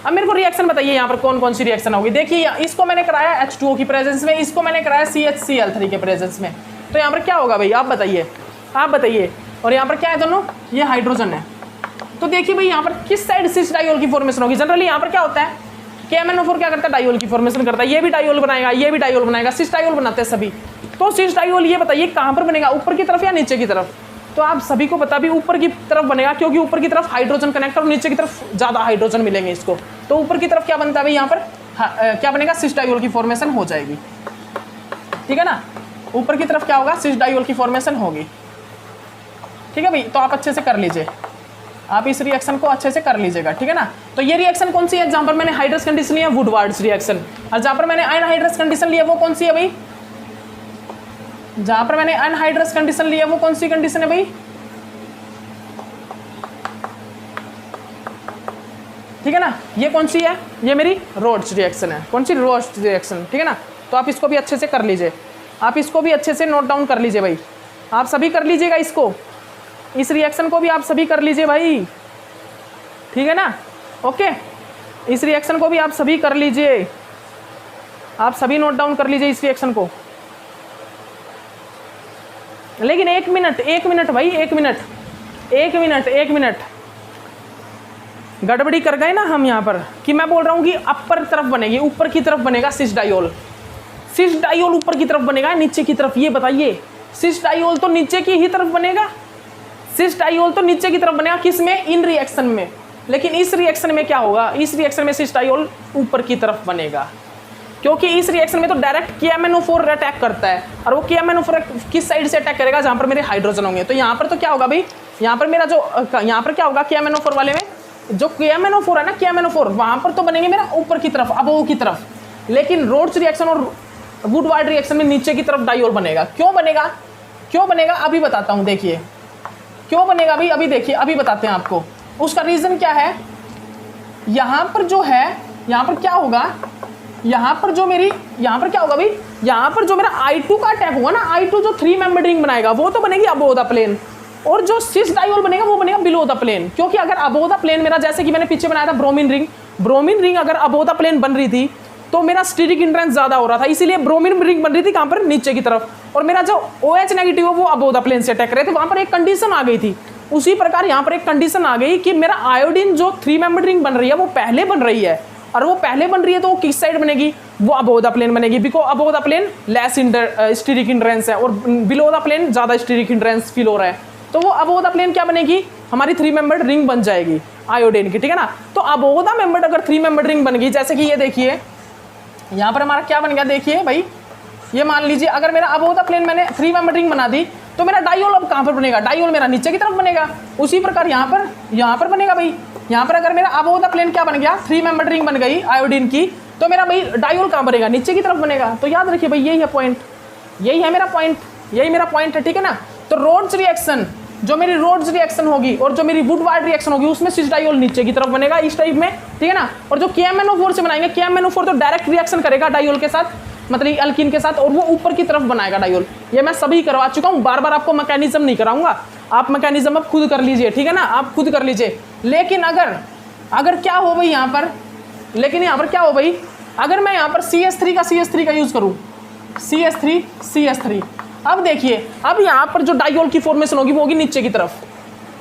अब मेरे को रिएक्शन बताइए यहाँ पर कौन कौन सी रिएक्शन होगी। देखिए इसको मैंने कराया H2O की प्रेजेंस में, इसको मैंने कराया CHCl3 के प्रेजेंस में, तो यहाँ पर क्या होगा भाई आप बताइए, आप बताइए। और यहाँ पर क्या है दोनों, ये हाइड्रोजन है। तो देखिए भाई यहाँ पर किस साइड सिस डायोल की फॉर्मेशन होगी। जनरली यहाँ पर क्या होता है, KMNO4 क्या करता है, डायोल की फॉर्मेशन करता है, ये भी डायोल बनाएगा, ये भी डायोल बनाएगा, सिस डायोल बनाते हैं सभी। तो सिस डायोल ये बताइए कहाँ पर बनेगा, ऊपर की तरफ या नीचे की तरफ। तो आप सभी को पता भी ऊपर की तरफ बनेगा, क्योंकि ऊपर की तरफ हाइड्रोजन कनेक्ट और नीचे की तरफ ज़्यादा हाइड्रोजन मिलेंगे इसको। तो ऊपर की तरफ क्या बनता है भाई, यहाँ पर क्या बनेगा, सिस डायोल की फॉर्मेशन हो जाएगी, ठीक है ना। ऊपर की तरफ क्या होगा, सिस डायोल की फॉर्मेशन होगी, ठीक है भाई। तो आप अच्छे से कर लीजिए, आप इस रिएक्शन को अच्छे से कर लीजिएगा, ठीक है ना। तो ये रिएक्शन कौन सी है, जहाँ पर मैंने हाइड्रस कंडीशन लिया वुडवार्ड्स रिएक्शन, और जहाँ पर मैंने अनहाइड्रस कंडीशन लिया वो कौन सी है भाई, जहाँ पर मैंने अनहाइड्रस कंडीशन लिया वो कौन सी कंडीशन है भाई, ठीक है ना। ये कौन सी है, ये मेरी रोड्स रिएक्शन है, कौन सी, रोड्स रिएक्शन, ठीक है ना। तो आप इसको भी अच्छे से कर लीजिए, आप इसको भी अच्छे से नोट डाउन कर लीजिए भाई, आप सभी कर लीजिएगा इसको, इस रिएक्शन को भी आप सभी कर लीजिए भाई, ठीक है ना। ओके, इस रिएक्शन को भी आप सभी कर लीजिए, आप सभी नोट डाउन कर लीजिए इस रिएक्शन को। लेकिन एक मिनट भाई, एक मिनट गड़बड़ी कर गए ना हम यहाँ पर कि मैं बोल रहा हूँ कि अपर तरफ बनेगी, ऊपर की तरफ बनेगा सिस डायोल। सिस डायोल ऊपर की तरफ बनेगा नीचे की तरफ, ये बताइए। सिस डायोल तो नीचे की ही तरफ बनेगा, सिस डायोल तो नीचे की तरफ बनेगा, किसमें? इन रिएक्शन में। लेकिन इस रिएक्शन में क्या होगा? इस रिएक्शन में सिस डायोल ऊपर की तरफ बनेगा, क्योंकि इस रिएक्शन में तो डायरेक्ट KMnO4 अटैक करता है, और वो KMnO4 किस साइड से अटैक करेगा? जहाँ पर मेरे हाइड्रोजन होंगे। तो यहाँ पर तो क्या होगा भाई, यहाँ पर मेरा जो यहाँ पर क्या होगा KMnO4 वाले में, जो KMnO4 है ना, KMnO4 वहाँ पर तो बनेंगे मेरा ऊपर की तरफ, अबोव की तरफ। लेकिन रोड्स रिएक्शन और वुडवार्ड रिएक्शन में नीचे की तरफ डायोल बनेगा। क्यों बनेगा अभी बताता हूँ, देखिए क्यों बनेगा भाई, अभी देखिए, अभी बताते हैं आपको। उसका रीज़न क्या है? यहाँ पर जो है, यहाँ पर क्या होगा, यहाँ पर क्या होगा भाई, यहाँ पर जो मेरा I2 का अटैक होगा ना, I2 जो 3 मेंबर्ड रिंग बनाएगा वो तो बनेगी अबोव द प्लेन, और जो सिस डायोल बनेगा वो बनेगा बिलो द प्लेन। क्योंकि अगर अबोव द प्लेन मेरा, जैसे कि मैंने पीछे बनाया था ब्रोमीन रिंग अगर अबोव द प्लेन बन रही थी तो मेरा स्टीरिक हिंड्रेंस ज़्यादा हो रहा था, इसीलिए ब्रोमीन रिंग बन रही थी कहाँ पर? नीचे की तरफ, और मेरा जो OH नेगेटिव है वो अबोव द प्लेन से अटैक कर रहे थे, वहाँ पर एक कंडीशन आ गई थी। उसी प्रकार यहाँ पर एक कंडीशन आ गई कि मेरा आयोडीन जो 3 मेंबर्ड रिंग बन रही है वो पहले बन रही है, और वो पहले बन रही है तो वो किस साइड बनेगी? वो अबोव द प्लेन बनेगी, because above the plane less steric hindrance है और बिलो द प्लेन ज़्यादा स्टीरिक हिंड्रेंस फील हो रहा है, तो वो अबोव द प्लेन क्या बनेगी? हमारी 3 मेंबर्ड रिंग बन जाएगी आयोडीन की, ठीक है ना। तो अबोव द मेंबर्ड अगर 3 मेंबर्ड रिंग बन गई, जैसे कि ये देखिए यहाँ पर हमारा क्या बन गया, देखिए भाई, ये मान लीजिए अगर मेरा अबोव द प्लेन मैंने 3 मेंबर्ड रिंग बना दी, तो मेरा डायोल अब कहाँ पर बनेगा? डायोल मेरा नीचे की तरफ बनेगा। उसी प्रकार यहाँ पर बनेगा भाई, यहाँ पर अगर मेरा अबोव द प्लेन क्या बन गया? 3 मेंबर्ड रिंग बन गई आयोडीन की, तो मेरा भाई डायोल कहाँ बनेगा? नीचे की तरफ बनेगा। तो याद रखिए भाई, यही है पॉइंट, यही मेरा पॉइंट है, ठीक है ना। तो रोड्स रिएक्शन, जो मेरी रोड्स रिएक्शन होगी और जो मेरी वुडवार्ड रिएक्शन होगी, उसमें सिस डायोल नीचे की तरफ बनेगा इस टाइप में, ठीक है ना। और जो KMnO4 से बनाएंगे, KMnO4 तो डायरेक्ट रिएक्शन करेगा डायोल के साथ, मतलब अल्कीन के साथ, और वो ऊपर की तरफ बनाएगा डायोल। ये मैं सभी करवा चुका हूँ, बार बार आपको मैकेनिज्म नहीं कराऊंगा, आप मैकेनिज्म अब खुद कर लीजिए, ठीक है ना, आप खुद कर लीजिए। लेकिन अगर क्या हो भाई यहाँ पर, अगर मैं यहाँ पर CH3 का यूज़ करूँ, CH3, अब देखिए, अब यहाँ पर जो डायोल की फॉर्मेशन होगी वो होगी नीचे की तरफ।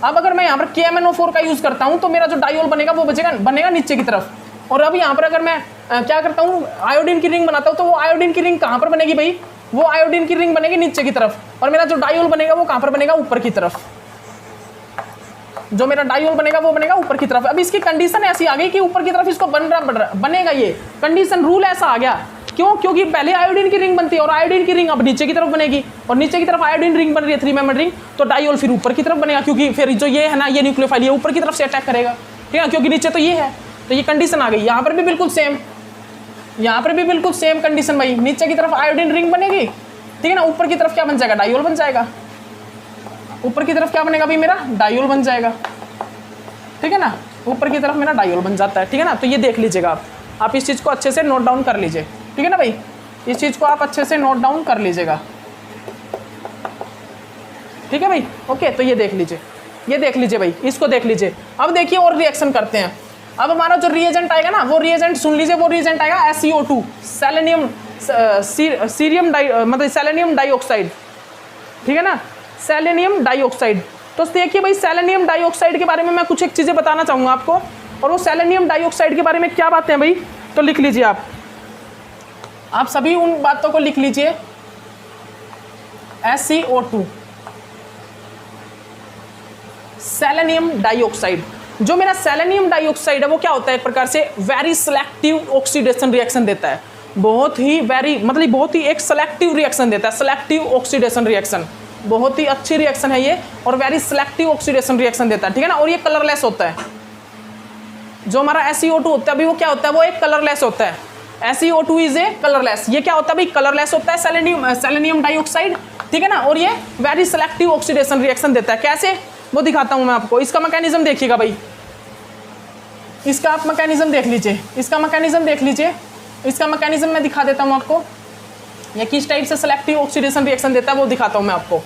अब अगर मैं यहाँ पर KMnO4 का यूज़ करता हूँ तो मेरा जो डायोल बनेगा वो बनेगा नीचे की तरफ। और अब यहाँ पर अगर मैं क्या करता हूँ, आयोडीन की रिंग बनाता हूँ, तो वो आयोडीन की रिंग कहाँ पर बनेगी भाई? वो आयोडीन की रिंग बनेगी नीचे की तरफ, और मेरा जो डायोल बनेगा वो कहाँ पर बनेगा? ऊपर की तरफ। जो मेरा डायोल बनेगा वो बनेगा ऊपर की तरफ। अब इसकी कंडीशन ऐसी आ गई कि ऊपर की तरफ इसको बनेगा, ये कंडीशन रूल ऐसा आ गया। क्यों? क्योंकि पहले आयोडीन की रिंग बनती है और आयोडीन की रिंग अब नीचे की तरफ बनेगी, और नीचे की तरफ आयोडीन रिंग बन रही है 3 मेंबर्ड रिंग, तो डायोल फिर ऊपर की तरफ बनेगा, क्योंकि फिर जो ये है ना, ये न्यूक्लियोफाइल ये ऊपर की तरफ से अटैक करेगा, ठीक है, क्योंकि नीचे तो ये है। तो ये कंडीशन आ गई। यहाँ पर भी बिल्कुल सेम, कंडीशन भाई, नीचे की तरफ आयोडीन रिंग बनेगी, ठीक है ना, ऊपर की तरफ क्या बन जाएगा? डायोल बन जाएगा। ऊपर की तरफ क्या बनेगा भाई? मेरा डायोल बन जाएगा, ठीक है ना, ऊपर की तरफ मेरा डायोल बन जाता है, ठीक है ना। तो ये देख लीजिएगा आप इस चीज़ को अच्छे से नोट डाउन कर लीजिए, ठीक है ना भाई, इस चीज़ को आप अच्छे से नोट डाउन कर लीजिएगा, ठीक है भाई। ओके, तो ये देख लीजिए भाई, इसको देख लीजिए। अब देखिए और रिएक्शन करते हैं। अब हमारा जो रिएजेंट आएगा ना, वो रिएजेंट सुन लीजिए, वो रिएजेंट आएगा SeO2, सेलेनियम डाइऑक्साइड, ठीक है ना, सेलेनियम डाइऑक्साइड। तो देखिए भाई, सेलेनियम डाइऑक्साइड के बारे में मैं कुछ एक चीज़ें बताना चाहूँगा आपको, और वो सेलेनियम डाइऑक्साइड के बारे में क्या बातें हैं भाई, तो लिख लीजिए आप सभी उन बातों को लिख लीजिए। SeO2, selenium dioxide. जो मेरा सेलेनियम डाइऑक्साइड है वो क्या होता है? एक प्रकार से वेरी सेलेक्टिव ऑक्सीडेशन रिएक्शन देता है, बहुत ही एक सेलेक्टिव रिएक्शन देता है, सेलेक्टिव ऑक्सीडेशन रिएक्शन, बहुत ही अच्छी रिएक्शन है ये, और वेरी सेलेक्टिव ऑक्सीडेशन रिएक्शन देता है, ठीक है ना। और ये कलरलेस होता है। जो हमारा SeO2 होता है अभी, वो क्या होता है? वो एक कलरलेस होता है। SeO2 is a colourless. ये क्या होता है भाई? कलरलेस होता है सेलेनियम डाइऑक्साइड, ठीक है ना। और ये वेरी सेलेक्टिव ऑक्सीडेशन रिएक्शन देता है। कैसे? वो दिखाता हूं मैं आपको। इसका मैकेनिज्म देखिएगा भाई, इसका आप मैकेनिज्म देख लीजिए, इसका मैकेनिज्म मैं दिखा देता हूं आपको। ये किस टाइप से सेलेक्टिव ऑक्सीडेशन रिएक्शन देता है वो दिखाता हूं मैं आपको।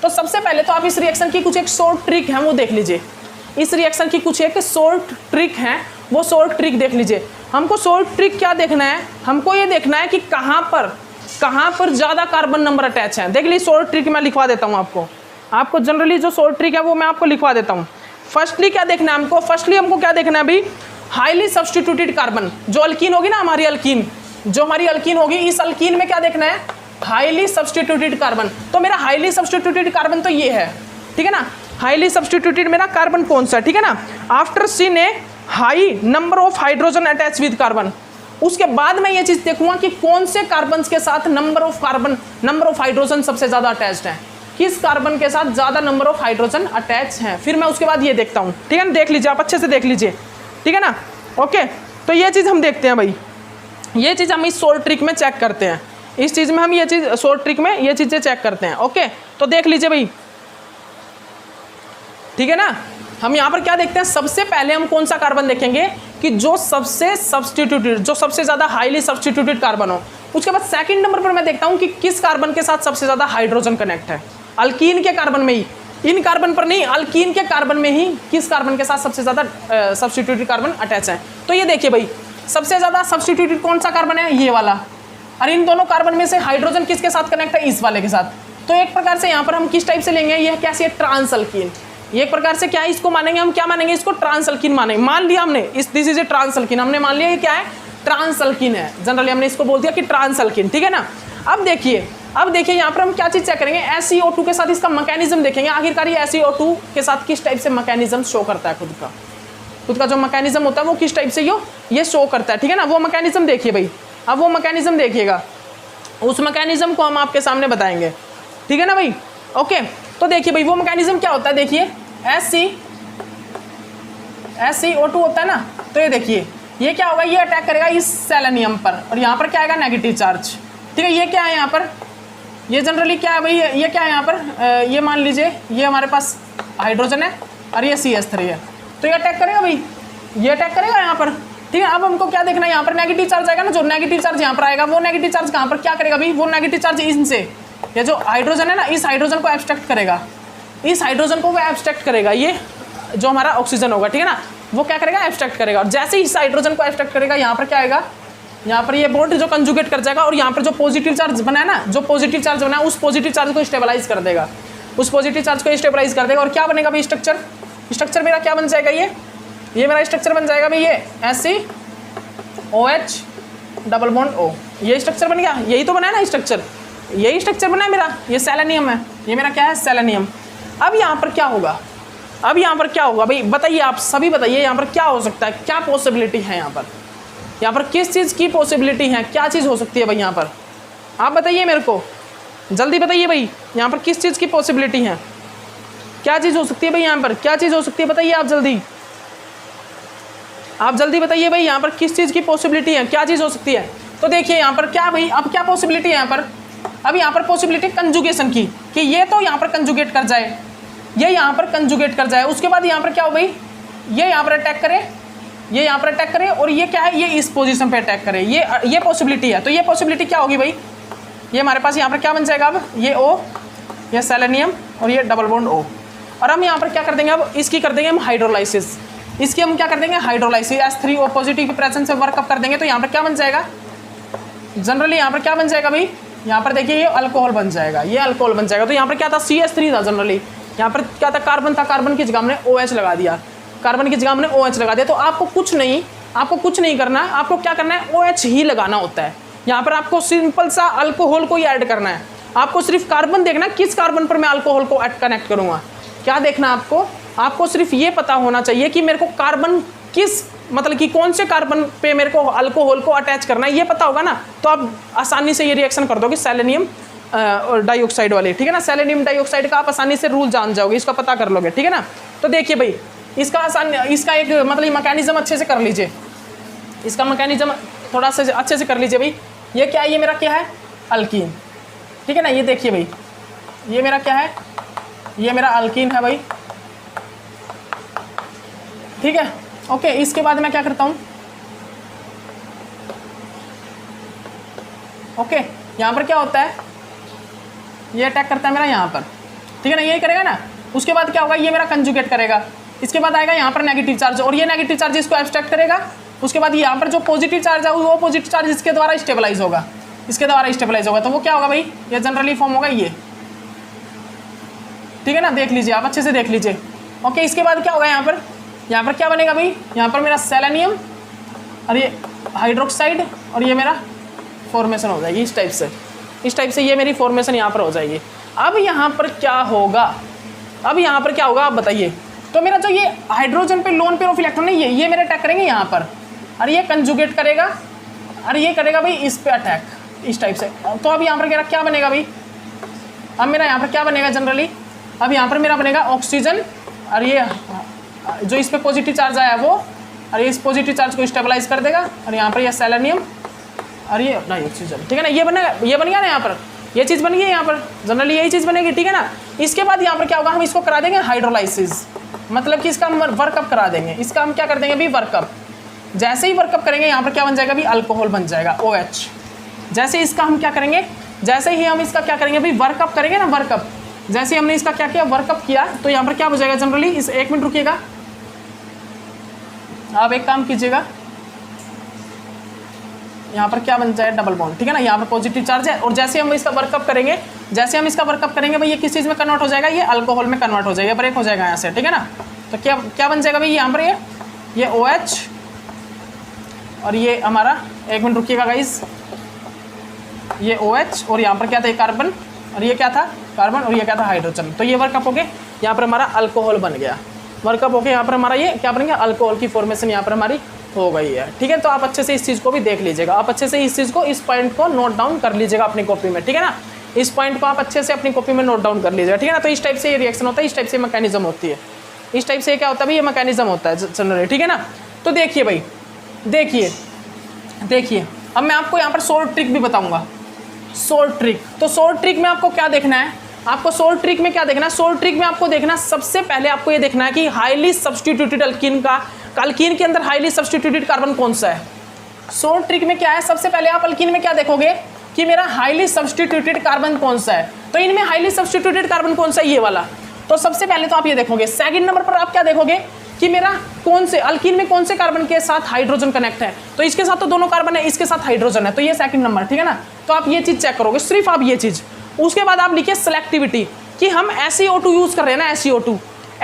तो सबसे पहले तो आप इस रिएक्शन की कुछ एक शॉर्ट ट्रिक है वो देख लीजिए। इस रिएक्शन की कुछ एक शॉर्ट ट्रिक है वो शॉर्ट ट्रिक देख लीजिए। हमको शॉर्ट ट्रिक क्या देखना है, हमको ये देखना है कि कहाँ पर ज़्यादा कार्बन नंबर अटैच हैं। देख लीजिए शॉर्ट ट्रिक मैं लिखवा देता हूँ आपको जनरली जो शॉर्ट ट्रिक है वो मैं आपको लिखवा देता हूँ। फर्स्टली क्या देखना है हमको, हमको क्या देखना है भाई, हाईली सब्स्टिट्यूटेड कार्बन, जो अल्कीन होगी ना हमारी अल्कीन, जो हमारी अल्कीन होगी, इस अल्कीन में क्या देखना है, हाईली सब्स्टिट्यूटेड कार्बन। तो मेरा हाईली सब्स्टिट्यूटेड कार्बन तो ये है, ठीक है ना, हाईली सब्स्टिट्यूटेड मेरा कार्बन कौन सा है, ठीक है ना। After seen a high number of hydrogen attach with carbon, उसके बाद मैं ये चीज देखूंगा कि कौन से कार्बन के साथ नंबर ऑफ हाइड्रोजन सबसे ज्यादा अटैच्ड है, किस कार्बन के साथ ज्यादा नंबर ऑफ हाइड्रोजन अटैच हैं। फिर मैं उसके बाद ये देखता हूँ, ठीक है ना, देख लीजिए आप अच्छे से देख लीजिए, ठीक है ना। ओके, तो ये चीज़ हम देखते हैं भाई, ये चीज़ हम इस शॉर्ट ट्रिक में चेक करते हैं, इस चीज़ में हम ये चीज़ शॉर्ट ट्रिक में ये चीज़ें चेक करते हैं। ओके, तो देख लीजिए भाई, ठीक है ना। हम यहाँ पर क्या देखते हैं, सबसे पहले हम कौन सा कार्बन देखेंगे कि जो सबसे सब्स्टिट्यूटेड, जो सबसे ज़्यादा हाईली सब्स्टिट्यूटेड कार्बन हो। उसके बाद सेकंड नंबर पर मैं देखता हूँ कि किस कार्बन के साथ सबसे ज़्यादा हाइड्रोजन कनेक्ट है, अल्कीन के कार्बन में ही, इन कार्बन पर नहीं, अल्कीन के कार्बन में ही किस कार्बन के साथ सबसे ज़्यादा सब्स्टिट्यूटेड कार्बन अटैच है। तो ये देखिए भाई, सबसे ज़्यादा सब्स्टिट्यूटेड कौन सा कार्बन है, ये वाला, और इन दोनों कार्बन में से हाइड्रोजन किसके साथ कनेक्ट है, इस वाले के साथ। तो एक प्रकार से यहाँ पर हम किस टाइप से लेंगे, ये कैसी है, ट्रांस अल्कीन। एक प्रकार से क्या है, इसको मानेंगे हम, क्या मानेंगे, इसको ट्रांस अल्कीन मानेंगे। मान लिया हमने this is a trans alkene, हमने मान लिया ये क्या है, ट्रांस अल्कीन है, जनरली हमने इसको बोल दिया कि ट्रांस अल्कीन, ठीक है ना। अब देखिए यहाँ पर हम क्या चीज़ चेक करेंगे, SiO2 के साथ इसका मैकेनिज्म देखेंगे, आखिरकार ये SiO2 के साथ किस टाइप से मैकेनिज्म शो करता है, खुद का जो मैकेनिज्म होता है वो किस टाइप से ये शो करता है, ठीक है ना। वो मैकेनिज्म देखिए भाई, अब वो मैकेनिज्म देखिएगा, उस मैकेनिज्म को हम आपके सामने बताएंगे, ठीक है ना भाई। ओके, तो देखिए भाई वो मैकेनिज्म क्या होता है, देखिए SiO2 होता है ना, तो ये देखिए ये क्या होगा, ये अटैक करेगा इस सेलेनियम पर, और यहाँ पर क्या आएगा, नेगेटिव चार्ज, ठीक है। ये क्या है यहाँ पर, ये जनरली क्या है भाई, ये क्या है यहाँ पर, ये मान लीजिए ये हमारे पास हाइड्रोजन है और ये CH3 है, तो ये अटैक करेगा भाई, ये अटैक करेगा यहाँ पर, ठीक है। अब हमको क्या देखना है, यहाँ पर नेगेटिव चार्ज आएगा ना, जो नेगेटिव चार्ज यहाँ पर आएगा, वो नेगेटिव चार्ज कहाँ पर क्या करेगा भाई, वो नेगेटिव चार्ज इनसे, ये जो हाइड्रोजन है ना, इस हाइड्रोजन को एब्स्ट्रैक्ट करेगा, इस हाइड्रोजन को वो एब्स्ट्रैक्ट करेगा, ये जो हमारा ऑक्सीजन होगा, ठीक है ना, वो क्या करेगा, एब्स्ट्रैक्ट करेगा। और जैसे ही इस हाइड्रोजन को एब्स्ट्रैक्ट करेगा, यहाँ पर क्या आएगा, यहाँ पर ये बॉन्ड जो कंजुगेट कर जाएगा, और यहाँ पर जो पॉजिटिव चार्ज बना है ना, जो पॉजिटिव चार्ज बना है, उस पॉजिटिव चार्ज को स्टेबलाइज कर देगा, उस पॉजिटिव चार्ज को स्टेबलाइज कर देगा। और क्या बनेगा भाई, स्ट्रक्चर मेरा क्या बन जाएगा, ये मेरा स्ट्रक्चर बन जाएगा भाई, ये SiOH डबल बॉन्ड O, ये स्ट्रक्चर बन गया, यही तो बना है ना स्ट्रक्चर, यही स्ट्रक्चर बना है मेरा, ये सेलेनियम है, ये मेरा क्या है, सेलेनियम। अब यहाँ पर क्या होगा, भाई बताइए, आप सभी बताइए, यहाँ पर क्या हो सकता है, क्या पॉसिबिलिटी है यहाँ पर किस चीज़ की पॉसिबिलिटी है, क्या चीज़ हो सकती है भाई यहाँ पर, आप बताइए मेरे को, जल्दी बताइए भाई, यहाँ पर किस चीज़ की पॉसिबिलिटी है, क्या चीज़ हो सकती है भाई यहाँ पर, क्या चीज़ हो सकती है, बताइए आप जल्दी बताइए भाई, यहाँ पर किस चीज़ की पॉसिबिलिटी है, क्या चीज़ हो सकती है। तो देखिए यहाँ पर क्या भाई, अब क्या पॉसिबिलिटी है यहाँ पर, अब यहाँ पर पॉसिबिलिटी कंजुगेशन की, कि ये तो यहाँ पर कंजुगेट कर जाए, ये यहाँ पर कंजुगेट कर जाए, उसके बाद यहाँ पर क्या हो भाई, ये यहाँ पर अटैक करे, ये यहाँ पर अटैक करे, और ये क्या है, ये इस पोजीशन पे अटैक करे, ये पॉसिबिलिटी है। तो ये पॉसिबिलिटी क्या होगी भाई, ये हमारे पास यहाँ पर क्या बन जाएगा, अब ये O, ये सेलेनियम, और ये डबल बॉन्ड O। और हम यहाँ पर क्या कर देंगे, अब इसकी कर देंगे हम हाइड्रोलाइसिस, इसकी हम क्या कर देंगे, हाइड्रोलाइसिस, H3O पॉजिटिव की प्रेजेंस से वर्कअप कर देंगे। तो यहाँ पर क्या बन जाएगा, जनरली यहाँ पर क्या बन जाएगा भाई, यहाँ पर देखिए ये अल्कोहल बन जाएगा, ये अल्कोहल बन जाएगा। तो यहाँ पर क्या था, CH3 था, जनरली यहाँ पर क्या था, कार्बन था, कार्बन की जगह हमने OH लगा दिया, कार्बन की जगह हमने OH लगा दिया। तो आपको कुछ नहीं करना है, आपको क्या करना है, OH ही लगाना होता है। यहाँ पर आपको सिंपल सा अल्कोहल को ही ऐड करना है, आपको सिर्फ कार्बन देखना, किस कार्बन पर मैं अल्कोहल को कनेक्ट करूँगा, क्या देखना आपको सिर्फ ये पता होना चाहिए कि मेरे को कार्बन किस, मतलब कि कौन से कार्बन पे मेरे को अल्कोहल को अटैच करना है, ये पता होगा ना, तो आप आसानी से ये रिएक्शन कर दोगे सेलेनियम डाइऑक्साइड वाले, ठीक है ना। सेलेनियम डाइऑक्साइड का आप आसानी से रूल जान जाओगे, इसका पता कर लोगे, ठीक है ना। तो देखिए भाई, इसका एक मतलब मैकेनिज्म अच्छे से कर लीजिए, इसका मैकेनिज्म थोड़ा सा अच्छे से कर लीजिए भाई। ये क्या है, ये मेरा क्या है, अल्कीन, ठीक है ना। ये देखिए भाई, ये मेरा क्या है, ये मेरा अल्कीन है भाई, ठीक है। ओके, इसके बाद मैं क्या करता हूँ, ओके, यहाँ पर क्या होता है, ये अटैक करता है मेरा यहाँ पर, ठीक है ना, यही करेगा ना। उसके बाद क्या होगा, ये मेरा कंजुगेट करेगा, इसके बाद आएगा यहाँ पर नेगेटिव चार्ज, और ये नेगेटिव चार्ज इसको एब्स्ट्रैक्ट करेगा। उसके बाद यहाँ पर जो पॉजिटिव चार्ज है वो पॉजिटिव चार्ज इसके द्वारा स्टेबलाइज होगा, इसके द्वारा स्टेबलाइज होगा। तो वो क्या होगा भाई, ये जनरली फॉर्म होगा ये, ठीक है ना, देख लीजिए आप अच्छे से देख लीजिए। ओके, इसके बाद क्या होगा यहाँ पर क्या बनेगा भाई, यहाँ पर मेरा सेलेनियम और ये हाइड्रोक्साइड और ये मेरा फॉर्मेशन हो जाएगी इस टाइप से ये मेरी फॉर्मेशन यहाँ पर हो जाएगी। अब यहाँ पर क्या होगा, आप बताइए। तो मेरा जो ये हाइड्रोजन पे लोन पेयर ऑफ इलेक्ट्रॉन है ये मेरे अटैक करेंगे यहाँ पर, और ये कंजुगेट करेगा, और ये करेगा भाई इस पे अटैक इस टाइप से। तो अब यहाँ पर क्या बनेगा भाई, अब मेरा यहाँ पर क्या बनेगा जनरली, अब यहाँ पर मेरा बनेगा ऑक्सीजन, और ये जो इस पे पॉजिटिव चार्ज आया वो, और ये इस पॉजिटिव चार्ज को स्टेबलाइज कर देगा, और यहाँ पर ये सेलेनियम और ये ऑक्सीजन, ठीक है ना, ये बन गया ना, यहाँ पर ये चीज़ बन गई, यहाँ पर जनरली यही चीज़ बनेगी, ठीक है ना। इसके बाद यहाँ पर क्या होगा, हम इसको करा देंगे हाइड्रोलाइसिस, मतलब कि इसका हम वर्कअप करा देंगे, इसका हम क्या कर देंगे भाई वर्कअप। जैसे ही वर्कअप करेंगे यहाँ पर क्या बन जाएगा भाई, अल्कोहल बन जाएगा OH। जैसे इसका हम क्या करेंगे, जैसे ही हम इसका क्या करेंगे भाई वर्कअप करेंगे ना, वर्कअप, जैसे हमने इसका क्या किया वर्कअप किया, तो यहाँ पर क्या हो जाएगा जनरली, इस 1 मिनट रुकिएगा, आप एक काम कीजिएगा, यहाँ पर क्या बन जाए डबल बॉन्ड, ठीक है ना, यहाँ पर पॉजिटिव चार्ज है, और जैसे हम इसका वर्कअप करेंगे भाई ये किस चीज़ में कन्वर्ट हो जाएगा, ये अल्कोहल में कन्वर्ट हो जाएगा, ब्रेक हो जाएगा यहाँ से, ठीक है ना। तो क्या बन जाएगा भाई यहाँ पर ये OH, और ये हमारा 1 मिनट रुकिएगा गाइस, ये OH, और यहाँ पर क्या था ये कार्बन, और ये क्या था कार्बन, और ये क्या था हाइड्रोजन। तो ये वर्कअप हो गया, यहाँ पर हमारा अल्कोहल बन गया, वर्कअप हो गया, यहाँ पर हमारा ये क्या बन गया, अल्कोहल की फॉर्मेशन यहाँ पर हमारी हो गई है, ठीक है। तो आप अच्छे से इस चीज़ को भी देख लीजिएगा, आप अच्छे से इस चीज़ को, इस पॉइंट को नोट डाउन कर लीजिएगा अपनी कॉपी में, ठीक है ना, इस पॉइंट को आप अच्छे से अपनी कॉपी में नोट डाउन कर लीजिएगा, ठीक है ना। तो इस टाइप से ये रिएक्शन होता है, इस टाइप से मैकेनिज्म होती है, इस टाइप से क्या होता है भाई, ये मैकेनिज्म होता है जनरली, ठीक है ना। तो देखिए भाई, देखिए अब मैं आपको यहाँ पर शॉर्ट ट्रिक भी बताऊँगा, शॉर्ट ट्रिक। तो शॉर्ट ट्रिक में आपको क्या देखना है, शॉर्ट ट्रिक में आपको देखना, सबसे पहले आपको ये देखना है कि हाईली सब्स्टिट्यूटेड अल्कीन के अंदर हाईली सब्स्टिट्यूटेड कार्बन कौन सा है। शॉर्ट ट्रिक में क्या है, सबसे पहले आप अल्कीन में क्या देखोगे कि मेरा हाईली सब्स्टिट्यूटेड कार्बन कौन सा है। तो इनमें हाईली सब्स्टिट्यूटेड कार्बन कौन सा है, ये वाला। तो सबसे पहले तो आप ये देखोगे। सेकंड नंबर पर आप क्या देखोगे कि मेरा कौन से अल्कीन में कौन से कार्बन के साथ हाइड्रोजन कनेक्ट है। तो इसके साथ तो दोनों कार्बन है, इसके साथ हाइड्रोजन है, तो ये सेकंड नंबर, ठीक है ना। तो आप ये चीज चेक करोगे, सिर्फ आप ये चीज। उसके बाद आप लिखिए सिलेक्टिविटी, कि हम SeO2 यूज कर रहे हैं ना,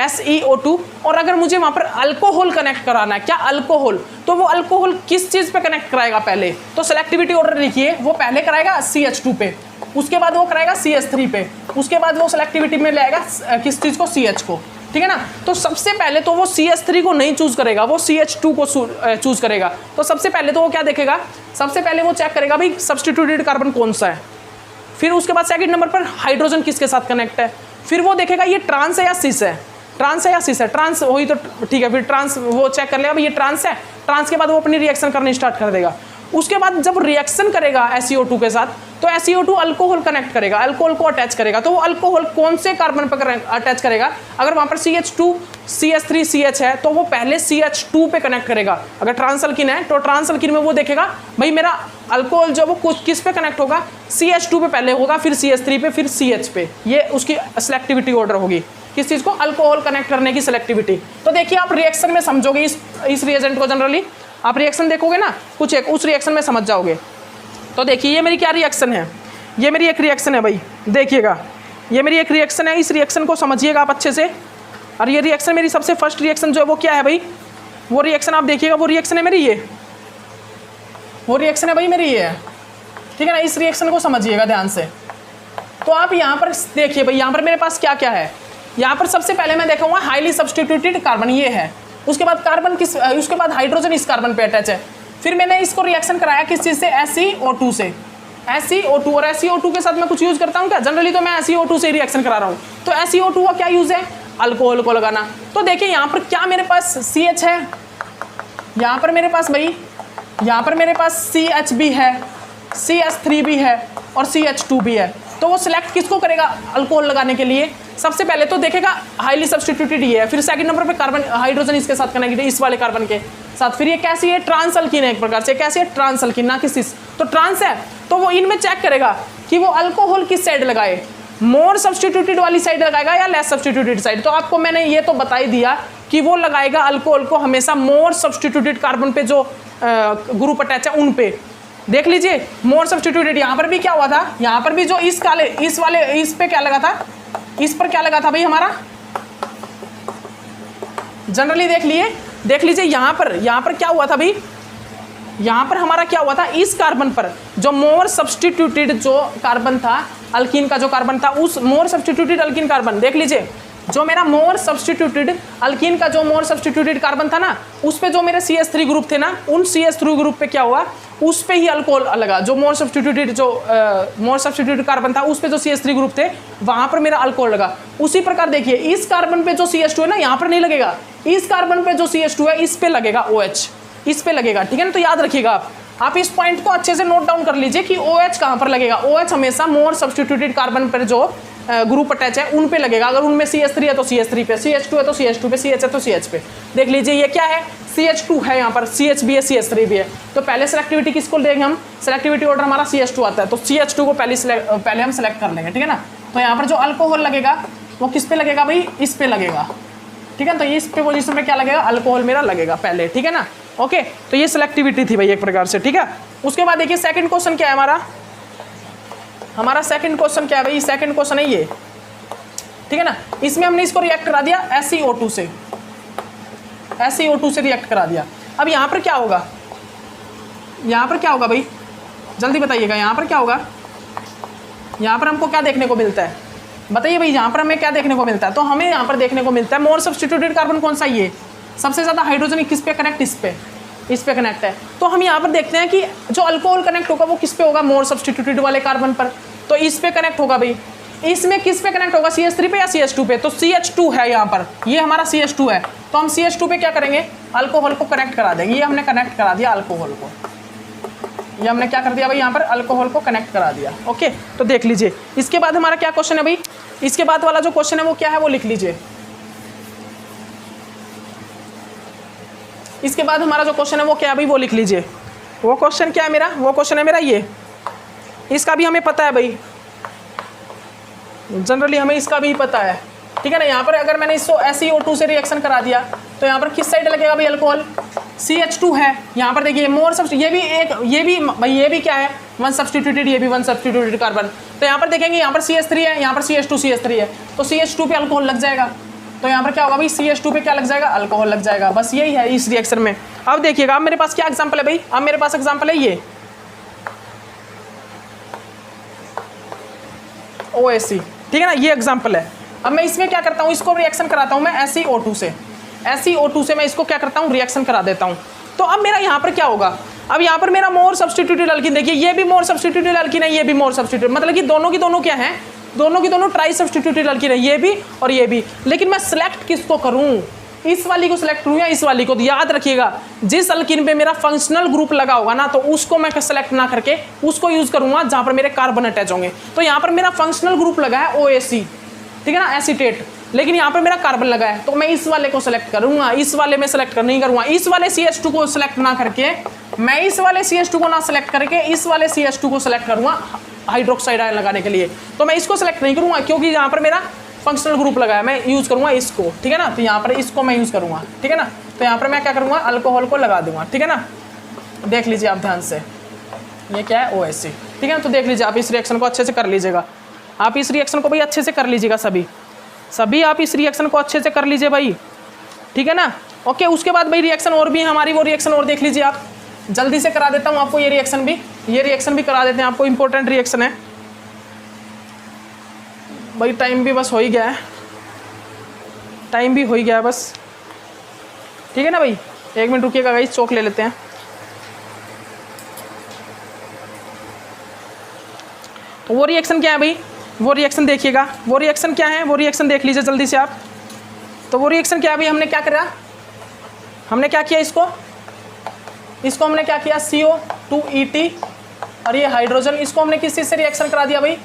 SeO2, और अगर मुझे वहां पर अल्कोहल कनेक्ट कराना है, क्या अल्कोहल, तो वो अल्कोहल किस चीज पे कनेक्ट कराएगा पहले। तो सिलेक्टिविटी ऑर्डर लिखिए, वो पहले कराएगा CH2 पे, उसके बाद वो कराएगा CH3 पे, उसके बाद वो सिलेक्टिविटी में लाएगा किस चीज को, CH को, ठीक है ना। तो सबसे पहले तो वो CH3 को नहीं चूज करेगा, वो CH2 को चूज करेगा। तो सबसे पहले तो वो क्या देखेगा, सबसे पहले वो चेक करेगा भाई सब्स्टिट्यूटेड कार्बन कौन सा है। फिर उसके बाद सेकंड नंबर पर हाइड्रोजन किसके साथ कनेक्ट है। फिर वो देखेगा ये ट्रांस है या सिस है, ट्रांस हुई तो ठीक है, फिर ट्रांस वो चेक कर लेगा भाई ये ट्रांस है। ट्रांस के बाद वो अपनी रिएक्शन करनी स्टार्ट कर देगा। उसके बाद जब रिएक्शन करेगा SeO2 के साथ, तो SeO2 अल्कोहल कनेक्ट करेगा, अल्कोहल को अटैच करेगा। तो वो अल्कोहल कौन से कार्बन पर अटैच करेगा, अगर वहाँ पर CH2, CH3, CH है तो वो पहले CH2 पे कनेक्ट करेगा। अगर ट्रांसअल्किन है तो ट्रांसअल्किन में वो देखेगा भाई मेरा अल्कोहल जो वो किस पे कनेक्ट होगा, CH2 पे पहले होगा, फिर CH3 पे, फिर CH पे। ये उसकी सिलेक्टिविटी ऑर्डर होगी, किस चीज़ को, अल्कोहल कनेक्ट करने की सिलेक्टिविटी। तो देखिए आप रिएक्शन में समझोगे इस रिएजेंट को, जनरली आप रिएक्शन देखोगे ना कुछ एक, उस रिएक्शन में समझ जाओगे। तो देखिए ये मेरी क्या रिएक्शन है, ये मेरी एक रिएक्शन है भाई, देखिएगा ये मेरी एक रिएक्शन है। इस रिएक्शन को समझिएगा आप अच्छे से। और ये रिएक्शन मेरी सबसे फर्स्ट रिएक्शन जो है वो क्या है भाई, वो रिएक्शन आप देखिएगा, वो रिएक्शन है मेरी ये, वो रिएक्शन है भाई मेरी ये है, ठीक है ना। इस रिएक्शन को समझिएगा ध्यान से। तो आप यहाँ पर देखिए भाई, यहाँ पर मेरे पास क्या क्या है। यहाँ पर सबसे पहले मैं देखूंगा हाईली सब्स्टिट्यूटेड कार्बन, ये है। उसके बाद कार्बन किस, उसके बाद हाइड्रोजन इस कार्बन पे अटैच है। फिर मैंने इसको रिएक्शन कराया किस चीज़ से, SeO2 से, SeO2। और SeO2 के साथ मैं कुछ यूज करता हूँ क्या, जनरली तो मैं SeO2 से रिएक्शन करा रहा हूँ। तो SeO2 का क्या यूज है, अल्कोहल को लगाना। तो देखिए यहाँ पर क्या मेरे पास CH है, यहाँ पर मेरे पास भाई, यहाँ पर मेरे पास CH भी है, CH3 भी है और CH2 भी है। तो वो सिलेक्ट किसको करेगा अल्कोहल लगाने के लिए, सबसे पहले तो देखेगा हाईली सब्स्टिट्यूटेड ये है। फिर सेकंड नंबर पे कार्बन, हाइड्रोजन इसके साथ कनेक्टेड, इस वाले कार्बन के साथ। फिर ये कैसी है, ट्रांसअल्कीन है एक प्रकार से, कैसी है, ट्रांसअल्कीन, ना कि सिस। तो ट्रांस है तो वो इनमें चेक करेगा कि वो अल्कोहल किस साइड लगाए। मोर सब्स्टिट्यूटेड वाली साइड लगाएगा या लेस सब्स्टिट्यूटेड साइड? तो आपको मैंने ये तो बता ही दिया कि वो लगाएगा अल्कोहल को हमेशा मोर सब्स्टिट्यूटेड कार्बन पे जो ग्रुप अटैच है उन पे। देख लीजिए मोर सब्स्टिट्यूटेड, यहाँ पर भी क्या हुआ था, यहाँ पर भी जो इस पे क्या लगा था, इस पर क्या लगा था भाई हमारा, जनरली देख लीजिए यहाँ पर क्या हुआ था भाई, यहाँ पर हमारा क्या हुआ था, इस कार्बन पर जो मोर सब्स्टिट्यूटेड जो कार्बन था, अल्कीन का जो कार्बन था, उस मोर सब्स्टिट्यूटेड अल्कीन कार्बन, देख लीजिए जो मेरा मोर सब्स्टिट्यूटेड अल्कीन का जो मोर सब्स्टिट्यूटेड कार्बन था ना, उस पे जो मेरे CH3 ग्रुप थे ना, उन CH3 ग्रुप पे क्या हुआ, उस पे ही अल्कोहल लगा। जो मोर सब्स्टिट्यूटेड कार्बन था उस पे जो CH3 ग्रुप थे वहां पर मेरा अल्कोहल लगा। उसी प्रकार देखिए इस कार्बन पे जो CH2 है ना, यहाँ पर नहीं लगेगा, इस कार्बन पे जो CH2 है इस पे लगेगा OH, इस पे लगेगा, ठीक है ना। तो याद रखिएगा आप इस पॉइंट को अच्छे से नोट डाउन कर लीजिए कि OH कहाँ पर लगेगा। OH हमेशा मोर सब्स्टिट्यूटेड कार्बन पर जो ग्रुप अटैच है उन पे लगेगा। अगर उनमें CH3 है तो CH3 पे, CH2 है तो CH2 पे, CH है तो CH पे। देख लीजिए ये क्या है, CH2 है, यहाँ पर CH भी है, CH3 भी है। तो पहले सेलेक्टिविटी किसको देंगे हम, सेलेक्टिविटी ऑर्डर हमारा CH2 आता है, तो CH2 को पहले हम सेलेक्ट कर लेंगे, ठीक है ना। तो यहाँ पर जो अल्कोहल लगेगा वो किस पे लगेगा भाई, इस पे लगेगा, ठीक है। तो इस पे पोजीशन में क्या लगेगा, अल्कोहल मेरा लगेगा पहले, ठीक है ना। ओके, तो ये सिलेक्टिविटी थी भाई एक प्रकार से, ठीक है। उसके बाद देखिए सेकंड क्वेश्चन क्या है हमारा सेकंड क्वेश्चन क्या है भाई, सेकंड क्वेश्चन है ये, ठीक है ना। इसमें हमने इसको रिएक्ट करा दिया SeO2 से रिएक्ट करा दिया। अब यहाँ पर क्या होगा, भाई जल्दी बताइएगा, यहाँ पर क्या होगा, यहाँ पर हमको क्या देखने को मिलता है, बताइए भाई, यहाँ पर हमें क्या देखने को मिलता है। तो हमें यहाँ पर देखने को मिलता है मोर सब्स्टिट्यूटेड कार्बन कौन सा, ये सबसे ज़्यादा हाइड्रोजन किस पे कनेक्ट, इस पे कनेक्ट है। तो हम यहाँ पर देखते हैं कि जो अल्कोहल कनेक्ट होगा वो किस पे होगा, मोर सब्स्टिट्यूटेड वाले कार्बन पर, तो इस पे कनेक्ट होगा भाई। इसमें किस पे कनेक्ट होगा, CH3 पे या CH2 पे, तो CH2 है यहाँ पर, ये हमारा CH2 है, तो हम CH2 पे क्या करेंगे, अल्कोहल को कनेक्ट करा देंगे। ये हमने कनेक्ट करा दिया अल्कोहल को, ये हमने क्या कर दिया भाई, यहाँ पर अल्कोहल को कनेक्ट करा दिया। ओके, तो देख लीजिए इसके बाद हमारा क्या क्वेश्चन है भाई, इसके बाद वाला जो क्वेश्चन है वो क्या है, वो लिख लीजिए। इसके बाद हमारा जो क्वेश्चन है वो क्या है भाई, वो लिख लीजिए। वो क्वेश्चन क्या है मेरा, वो क्वेश्चन है मेरा ये, इसका भी हमें पता है भाई, जनरली हमें इसका भी पता है, ठीक है ना। यहाँ पर अगर मैंने इसको SeO2 से रिएक्शन करा दिया तो यहाँ पर किस साइड लगेगा भाई, अल्कोहल, CH2 है। यहाँ पर देखिए मोर ये भी क्या है, वन सब्स्टिट्यूटेड, ये भी वन सब्स्टिट्यूटेड कार्बन। तो यहाँ पर देखेंगे यहाँ पर CH3 है, यहाँ पर CH2 है, तो CH2 पे अल्कोहल लग जाएगा। तो यहाँ पर क्या होगा भाई, CH2 पे क्या लग जाएगा, अल्कोहल लग जाएगा। बस यही है इस रिएक्शन में। अब देखिएगा, अब मेरे पास क्या एग्जांपल है भाई, अब मेरे पास एग्जांपल है ये OAC, ठीक है ना, ये एग्जांपल है। अब मैं इसमें क्या करता हूँ, इसको रिएक्शन कराता हूँ मैं SeO2 से मैं इसको क्या करता हूँ, रिएक्शन करा देता हूँ। तो अब मेरा यहाँ पर क्या होगा, अब यहाँ पर मेरा मोर सब्स्टिट्यूटेड अल्कीन, देखिए ये भी मोर सब्स्टिट्यूटेड अल्कीन है, ये भी मोर सब्स्टिट्यूटेड, मतलब कि दोनों की दोनों क्या है, दोनों की दोनों ट्राई सब्स्टिट्यूटेड अल्कीन है, ये भी और ये भी। लेकिन मैं सिलेक्ट किसको करूँ, इस वाली को सिलेक्ट करूँ या इस वाली को। तो याद रखिएगा जिस अल्कीन पे मेरा फंक्शनल ग्रुप लगा होगा ना, तो उसको मैं सेलेक्ट ना करके उसको यूज करूँगा जहाँ पर मेरे कार्बन अटैच होंगे। तो यहाँ पर मेरा फंक्शनल ग्रुप लगा है OAC, ठीक है ना, एसीटेट, लेकिन यहाँ पर मेरा कार्बन लगा है, तो मैं इस वाले को सिलेक्ट करूँगा, इस वाले में सेलेक्ट नहीं करूँगा। इस वाले CH2 को सिलेक्ट ना करके, मैं इस वाले CH2 को ना सिलेक्ट करके इस वाले CH2 को सिलेक्ट करूँगा हाइड्रोक्साइड आयन लगाने के लिए। तो मैं इसको सिलेक्ट नहीं करूँगा क्योंकि यहाँ पर मेरा फंक्शनल ग्रुप लगा है, मैं यूज़ करूँगा इसको, ठीक है ना। तो यहाँ पर इसको मैं यूज़ करूँगा, ठीक है ना। तो यहाँ पर मैं क्या करूँगा, अल्कोहल को लगा दूँगा, ठीक है ना। देख लीजिए आप ध्यान से, ये क्या है, OAC, ठीक है ना। तो देख लीजिए आप इस रिएक्शन को अच्छे से कर लीजिएगा, आप इस रिएक्शन को भाई अच्छे से कर लीजिएगा, सभी आप इस रिएक्शन को अच्छे से कर लीजिए भाई, ठीक है ना। ओके, उसके बाद भाई रिएक्शन और भी है हमारी, वो रिएक्शन और देख लीजिए आप, जल्दी से करा देता हूँ आपको ये रिएक्शन भी करा देते हैं आपको, इंपॉर्टेंट रिएक्शन है भाई। टाइम भी बस हो ही गया है, टाइम भी हो ही गया है बस, ठीक है ना भाई। 1 मिनट रुकिएगा गाइस, चौक ले लेते हैं। तो वो रिएक्शन क्या है भाई, वो रिएक्शन देखिएगा, वो रिएक्शन क्या है, वो रिएक्शन देख लीजिए जल्दी से आप। तो वो रिएक्शन क्या है भाई, हमने क्या करा, हमने क्या किया, इसको हमने क्या किया, CO2ET और ये हाइड्रोजन, इसको हमने किस चीज़ से रिएक्शन करा दिया भाई,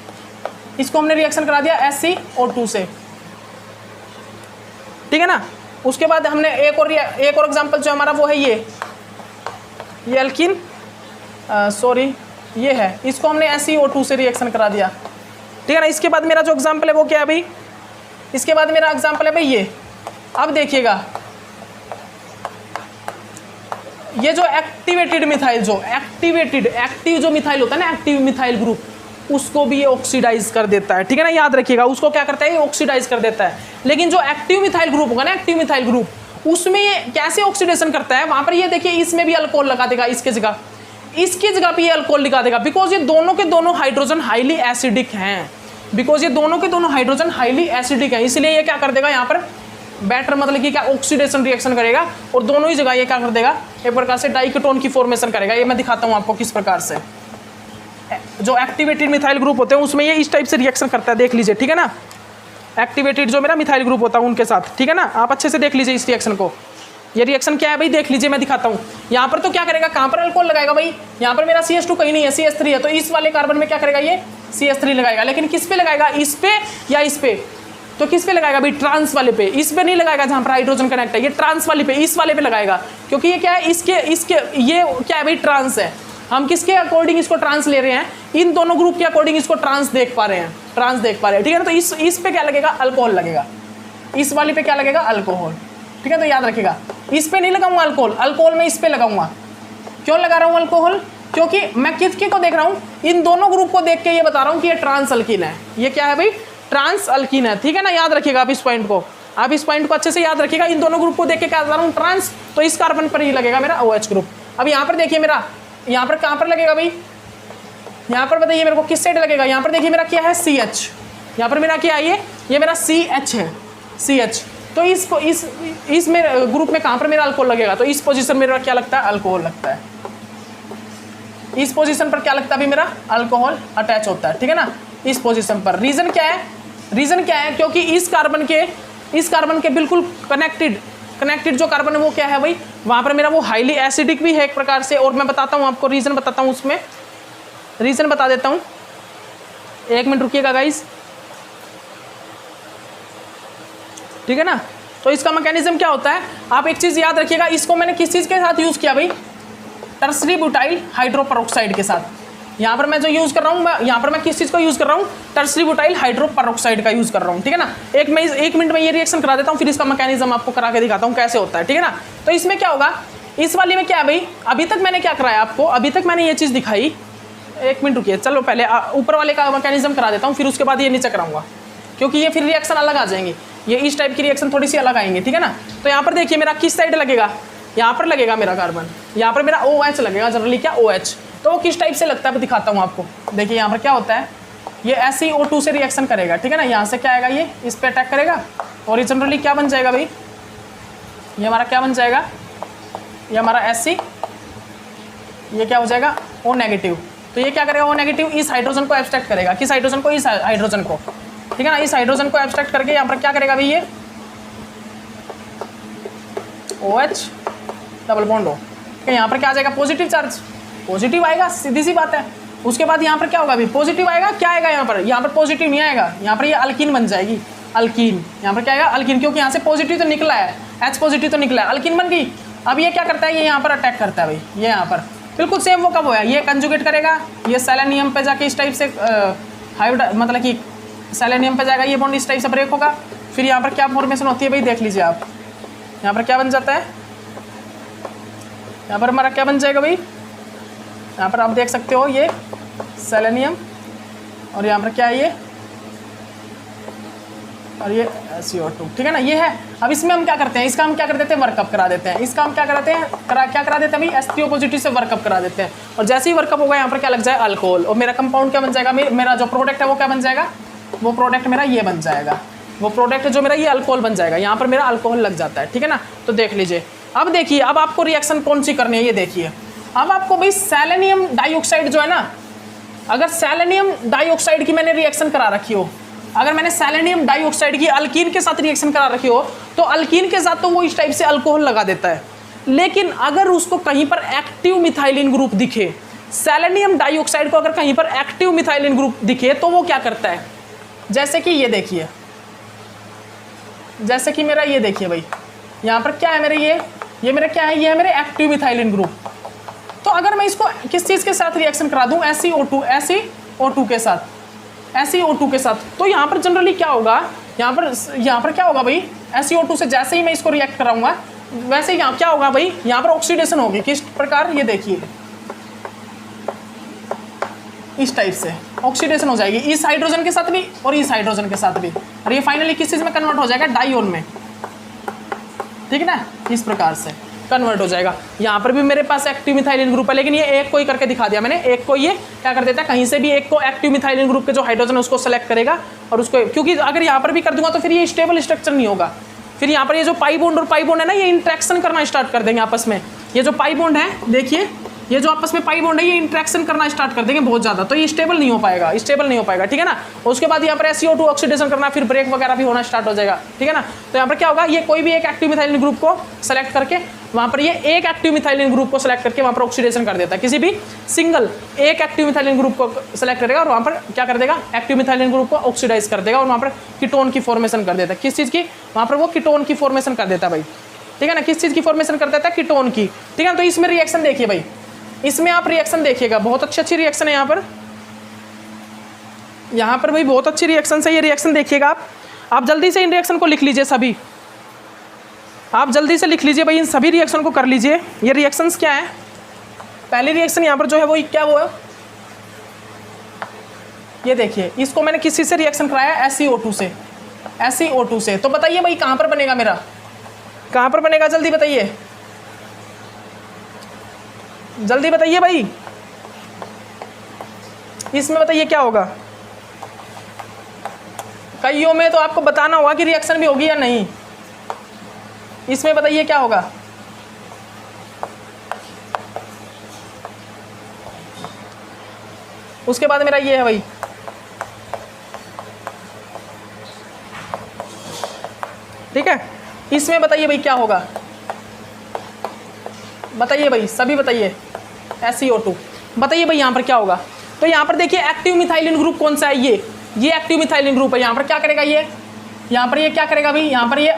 इसको हमने रिएक्शन करा दिया SeO2 से, ठीक है ना। उसके बाद हमने एक और एग्जांपल जो हमारा वो है ये अल्कीन, सॉरी ये है, इसको हमने SeO2 से रिएक्शन करा दिया, ठीक है ना। इसके बाद मेरा जो एग्जाम्पल है वो क्या है भाई, इसके बाद मेरा एग्जाम्पल है भाई ये। अब देखिएगा ये जो एक्टिवेटेड मिथाइल, जो एक्टिव जो मिथाइल होता है ना, एक्टिव मिथाइल ग्रुप, उसको भी ये ऑक्सीडाइज कर देता है, ठीक है ना। याद रखिएगा उसको क्या करता है, ये ऑक्सीडाइज कर देता है। लेकिन जो एक्टिव मिथाइल ग्रुप होगा ना, एक्टिव मिथाइल ग्रुप, उसमें ये कैसे ऑक्सीडेशन करता है, वहां पर ये देखिए इसमें भी अल्कोहल लगा देगा, इसकी जगह पे ये अल्कोहल लगा देगा। बिकॉज ये दोनों के दोनों हाइड्रोजन हाईली एसिडिक हैं, बिकॉज ये दोनों के दोनों हाइड्रोजन हाईली एसिडिक है, इसलिए ये क्या कर देगा यहाँ पर बेटर, मतलब कि क्या ऑक्सीडेशन रिएक्शन करेगा और दोनों ही जगह ये क्या कर देगा, एक प्रकार से डाइकेटोन की फॉर्मेशन करेगा। ये मैं दिखाता हूँ आपको किस प्रकार से। जो एक्टिवेटेड मिथाइल ग्रुप होते हैं उसमें ये इस टाइप से रिएक्शन करता है, देख लीजिए, ठीक है ना। एक्टिवेटेड जो मेरा मिथाइल ग्रुप होता है उनके साथ, ठीक है ना। आप अच्छे से देख लीजिए इस रिएक्शन को। ये रिएक्शन क्या है भाई, देख लीजिए, मैं दिखाता हूँ। यहाँ पर तो क्या करेगा, कहाँ पर अल्कोहल लगाएगा भाई, यहाँ पर मेरा CH2 कहीं नहीं है, CH3 है, तो इस वाले कार्बन में क्या करेगा, ये CH3 लगाएगा। लेकिन किस पे लगाएगा, इस पे या इस पे, तो किस पे लगाएगा भाई, ट्रांस वाले पे। इस पे नहीं लगाएगा जहाँ पर हाइड्रोजन कनेक्ट है, ये ट्रांस वाले पे, इस वाले पे लगाएगा। क्योंकि ये क्या है, इसके ये क्या है भाई, ट्रांस है। हम किसके अकॉर्डिंग इसको ट्रांस ले रहे हैं, इन दोनों ग्रुप के अकॉर्डिंग इसको ट्रांस देख पा रहे हैं, ठीक है ना। तो इस पे क्या लगेगा, अल्कोहल लगेगा। इस वाले पे क्या लगेगा, अल्कोहल, ठीक है। तो याद रखिएगा, इस पे नहीं लगाऊंगा अल्कोहल मैं इस पे लगाऊंगा। क्यों लगा रहा हूँ अल्कोहल, क्योंकि मैं किसके को देख रहा हूँ, इन दोनों ग्रुप को देख के ये बता रहा हूँ कि ये ट्रांस अल्कीन है। ये क्या है भाई, ट्रांस अल्कीन है, ठीक है ना। याद रखिएगा आप इस पॉइंट को, अच्छे से याद रखिएगा। इन दोनों ग्रुप को देख के क्या बता रहा हूँ, ट्रांस, तो इस कार्बन पर ही लगेगा मेरा OH ग्रुप। अब यहाँ पर देखिए मेरा, यहाँ पर कहाँ पर लगेगा भाई, यहाँ पर बताइए मेरे को किस साइड लगेगा। यहाँ पर देखिए मेरा क्या है, CH, यहाँ पर मेरा क्या है, ये मेरा CH है, CH। तो इस मेरे ग्रुप में कहाँ पर मेरा अल्कोहल लगेगा, तो इस पोजीशन में मेरा क्या लगता है, अल्कोहल लगता है। इस पोजीशन पर क्या लगता है अभी, मेरा अल्कोहल अटैच होता है, ठीक है ना, इस पोजीशन पर। रीजन क्या है, क्योंकि इस कार्बन के बिल्कुल कनेक्टेड जो कार्बन है वो क्या है भाई, वहां पर मेरा वो हाईली एसिडिक भी है एक प्रकार से। और मैं बताता हूँ आपको, रीजन बताता हूँ, उसमें रीजन बता देता हूँ, एक मिनट रुकिएगा गाइस, ठीक है ना। तो इसका मैकेनिज्म क्या होता है, आप एक चीज याद रखिएगा, इसको मैंने किस चीज के साथ यूज किया भाई, टर्सरी ब्यूटाइल हाइड्रोपेरोक्साइड के साथ। यहाँ पर मैं जो यूज कर रहा हूँ, यहाँ पर मैं किस चीज को यूज कर रहा हूँ, टर्सरी ब्यूटाइल हाइड्रोपेरोक्साइड का यूज कर रहा हूँ, ठीक है ना। एक मिनट में ये रिएक्शन करा देता हूँ, फिर इसका मैकेनिज्म आपको करा के दिखाता हूँ कैसे होता है, ठीक है ना। तो इसमें क्या होगा, इस वाली में क्या है भाई, अभी तक मैंने क्या कराया आपको, अभी तक मैंने ये चीज दिखाई। एक मिनट रुकिए, चलो पहले ऊपर वाले का मैकेनिज्म करा देता हूँ, फिर उसके बाद ये नीचे कराऊंगा, क्योंकि ये फिर रिएक्शन अलग आ जाएंगे, ये इस टाइप की रिएक्शन थोड़ी सी अलग आएंगे, ठीक है ना। तो यहाँ पर देखिए मेरा किस साइड लगेगा, यहाँ पर लगेगा मेरा कार्बन, यहाँ पर मेरा OH लगेगा, जनरली क्या OH। तो वो किस टाइप से लगता है दिखाता हूँ आपको। देखिए यहाँ पर क्या होता है, ये SeO2 से रिएक्शन करेगा, ठीक है ना। यहाँ से क्या आएगा, ये इस पे अटैक करेगा और ये जनरली क्या बन जाएगा भाई, ये हमारा क्या बन जाएगा, ये हमारा Sc, ये क्या हो जाएगा O नेगेटिव। तो ये क्या करेगा, O नेगेटिव इस हाइड्रोजन को एब्स्ट्रैक्ट करेगा, किस हाइड्रोजन को, इस हाइड्रोजन को, ठीक है ना। इस हाइड्रोजन को एब्स्ट्रैक्ट करके यहाँ पर क्या करेगा भाई, ये OH डबल बॉन्ड हो, यहाँ पर क्या आ जाएगा, पॉजिटिव चार्ज, पॉजिटिव आएगा, सीधी सी बात है। उसके बाद यहाँ पर क्या होगा अभी, पॉजिटिव आएगा, क्या आएगा यहाँ पर पॉजिटिव नहीं आएगा, यहाँ पर ये अल्कीन बन जाएगी, अल्कीन। यहाँ पर क्या आएगा, अल्कीन, क्योंकि यहाँ से पॉजिटिव तो निकला है, H पॉजिटिव तो निकला है, अल्कीन बन गई। अब ये क्या करता है, ये यहाँ पर अटैक करता है भाई, ये यहाँ पर बिल्कुल सेम वो कब हुआ है, ये कंजुगेट करेगा, ये सेलेनियम पे जाके इस टाइप से मतलब कि सेलेनियम पे जाएगा, ये बॉन्ड इस टाइप से ब्रेक होगा। फिर यहाँ पर क्या फॉर्मेशन होती है भाई, देख लीजिए आप, यहाँ पर क्या बन जाता है, यहाँ पर हमारा क्या बन जाएगा भाई, यहाँ पर आप देख सकते हो ये सेलेनियम, और यहाँ पर क्या है ये, और ये CO2, ठीक है ना, ये है। अब इसमें हम क्या करते हैं, इसका हम क्या कर देते हैं, वर्कअप करा देते हैं, इसका हम क्या कराते हैं, क्या करा देते हैं भाई, H3O पॉजिटिव से वर्कअप करा देते हैं। और जैसे ही वर्कअप होगा यहाँ पर क्या लग जाए, अल्कोहल, और मेरा कंपाउंड क्या बन जाएगा, मेरा जो प्रोडक्ट है वो क्या बन जाएगा, वो प्रोडक्ट मेरा ये बन जाएगा, वो प्रोडक्ट जो मेरा ये अल्कोहल बन जाएगा, यहाँ पर मेरा अल्कोहल लग जाता है, ठीक है ना। तो देख लीजिए, अब देखिए, अब आपको रिएक्शन कौन सी करनी है, ये देखिए। अब आपको भाई सेलेनियम डाइऑक्साइड जो है ना, अगर सेलेनियम डाइऑक्साइड की मैंने रिएक्शन करा रखी हो, अगर मैंने सेलेनियम डाइऑक्साइड की अल्कीन के साथ रिएक्शन करा रखी हो, तो अल्कीन के साथ तो वो इस टाइप से अल्कोहल लगा देता है। लेकिन अगर उसको कहीं पर एक्टिव मिथाइलिन ग्रुप दिखे, सेलेनियम डाइऑक्साइड को अगर कहीं पर एक्टिव मिथाइलिन ग्रुप दिखे, तो वो क्या करता है, जैसे कि ये देखिए, जैसे कि मेरा ये देखिए भाई, यहाँ पर क्या है मेरे, ये मेरा क्या है, ये है मेरे एक्टिव मिथाइलिन ग्रुप। तो अगर मैं इसको किस चीज़ के साथ रिएक्शन करा दूँ, SeO2 के साथ, SeO2 के साथ। तो यहाँ पर जनरली क्या होगा, यहाँ पर क्या होगा भाई, SeO2 से जैसे ही मैं इसको रिएक्ट कराऊंगा वैसे ही यहाँ क्या होगा भाई, यहाँ पर ऑक्सीडेशन होगी। किस प्रकार, ये देखिए इस टाइप से ऑक्सीडेशन हो जाएगी इस हाइड्रोजन के साथ भी और इस हाइड्रोजन के साथ भी, और ये फाइनली किस चीज में कन्वर्ट हो जाएगा, डाइऑन में। ठीक है ना, इस प्रकार से कन्वर्ट हो जाएगा। यहाँ पर भी मेरे पास एक्टिव मिथाइलिन ग्रुप है, लेकिन ये एक को ही करके दिखा दिया मैंने। एक को ये क्या कर देता है, कहीं से भी एक को एक्टिव मिथाइलिन ग्रुप के जो हाइड्रोजन है उसको सेलेक्ट करेगा और उसको, क्योंकि अगर यहाँ पर भी कर दूंगा तो फिर ये स्टेबल स्ट्रक्चर नहीं होगा। फिर यहाँ पर ये जो पाई बॉन्ड और पाई बॉन्ड है ना, ये इंट्रैक्शन करना स्टार्ट कर देंगे आपस में। ये जो पाई बॉन्ड है देखिए, ये जो आपस में पाई बॉन्ड है ये इंट्रैक्शन करना स्टार्ट कर देंगे बहुत ज़्यादा, तो ये स्टेबल नहीं हो पाएगा, ठीक है ना। और उसके बाद यहाँ पर SeO2 ऑक्सीडेशन करना, फिर ब्रेक वगैरह भी होना स्टार्ट हो जाएगा। ठीक है ना, तो यहाँ पर क्या होगा, ये कोई भी एक एक्टिव मिथाइलिन ग्रुप को सेलेक्ट करके वहाँ पर ये एक एक्टिव मिथाइलिन ग्रुप को सेलेक्ट करके वहाँ पर ऑक्सीडेशन कर देता है। किसी भी सिंगल एक एक्टिव मिथाइलिन ग्रुप को सेलेक्ट करेगा और वहाँ पर क्या कर देगा, एक्टिव मिथाइलिन ग्रुप को ऑक्सीडाइज कर देगा और वहाँ पर कीटोन की फॉर्मेशन कर देता है। किस चीज़ की, वहाँ पर वो कीटोन की फॉर्मेशन कर देता है भाई। ठीक है ना, किस चीज़ की फॉर्मेशन कर देता है, कीटोन की। ठीक है ना, तो इसमें रिएक्शन देखिए भाई, इसमें आप रिएक्शन देखिएगा, बहुत अच्छी रिएक्शन है यहाँ पर भाई बहुत अच्छी रिएक्शन है। ये रिएक्शन देखिएगा आप जल्दी से इन रिएक्शन को लिख लीजिए, सभी आप जल्दी से लिख लीजिए भाई, इन सभी रिएक्शन को कर लीजिए। ये रिएक्शंस क्या है, पहली रिएक्शन यहाँ पर जो है वो क्या वो है, ये देखिए, इसको मैंने किसी से रिएक्शन कराया, SeO2 से। तो बताइए भाई कहाँ पर बनेगा मेरा, कहाँ पर बनेगा, जल्दी बताइए, जल्दी बताइए भाई, इसमें बताइए क्या होगा। कईयों में तो आपको बताना होगा कि रिएक्शन भी होगी या नहीं, इसमें बताइए क्या होगा। उसके बाद मेरा ये है भाई, ठीक है, इसमें बताइए भाई क्या होगा, बताइए भाई, सभी बताइए। SeO2 बताइए भाई यहाँ पर क्या होगा। तो यहाँ पर देखिए एक्टिव मिथाइलिन ग्रुप कौन सा है, ये एक्टिव मिथाइलिन ग्रुप है। यहाँ पर क्या करेगा ये, यहाँ पर ये क्या करेगा भाई, यहाँ पर ये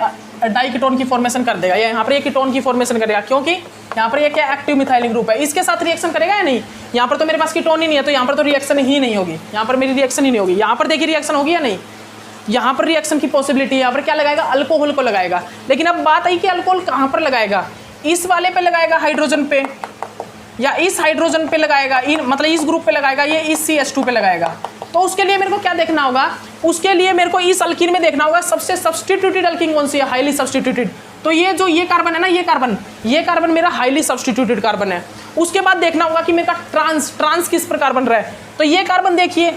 डाइकीटोन की फॉर्मेशन कर देगा, यहाँ पर ये कीटोन की फॉर्मेशन करेगा, क्योंकि यहाँ पर ये क्या एक्टिव मिथाइलिन ग्रुप है। इसके साथ रिएक्शन करेगा या नहीं, यहाँ पर तो मेरे पास कीटोन ही नहीं है, तो यहाँ पर तो रिएक्शन ही नहीं होगी, यहाँ पर मेरी रिएक्शन ही नहीं होगी। यहाँ पर देखिए रिएक्शन होगी या नहीं, यहाँ पर रिएक्शन की पॉसिबिलिटी है। यहाँ पर क्या लगाएगा, अल्कोहल को लगाएगा। लेकिन अब बात आई कि अल्कोहल कहाँ पर लगाएगा, इस वाले पे लगाएगा हाइड्रोजन पे, या इस हाइड्रोजन पे लगाएगा, मतलब इस ग्रुप पे लगाएगा, ये इस CH2 पे लगाएगा। तो उसके लिए मेरे को क्या देखना होगा, उसके लिए मेरे को इस अल्कीन में देखना होगा सबसे सब्स्टिट्यूटेड अल्कीन कौन सी है, हाईली सब्स्टिट्यूटेड। तो ये जो ये कार्बन है ना, ये कार्बन मेरा हाईली सब्स्टिट्यूटेड कार्बन है। उसके बाद देखना होगा कि मेरा ट्रांस किस प्रकार बन रहा है। तो ये कार्बन देखिए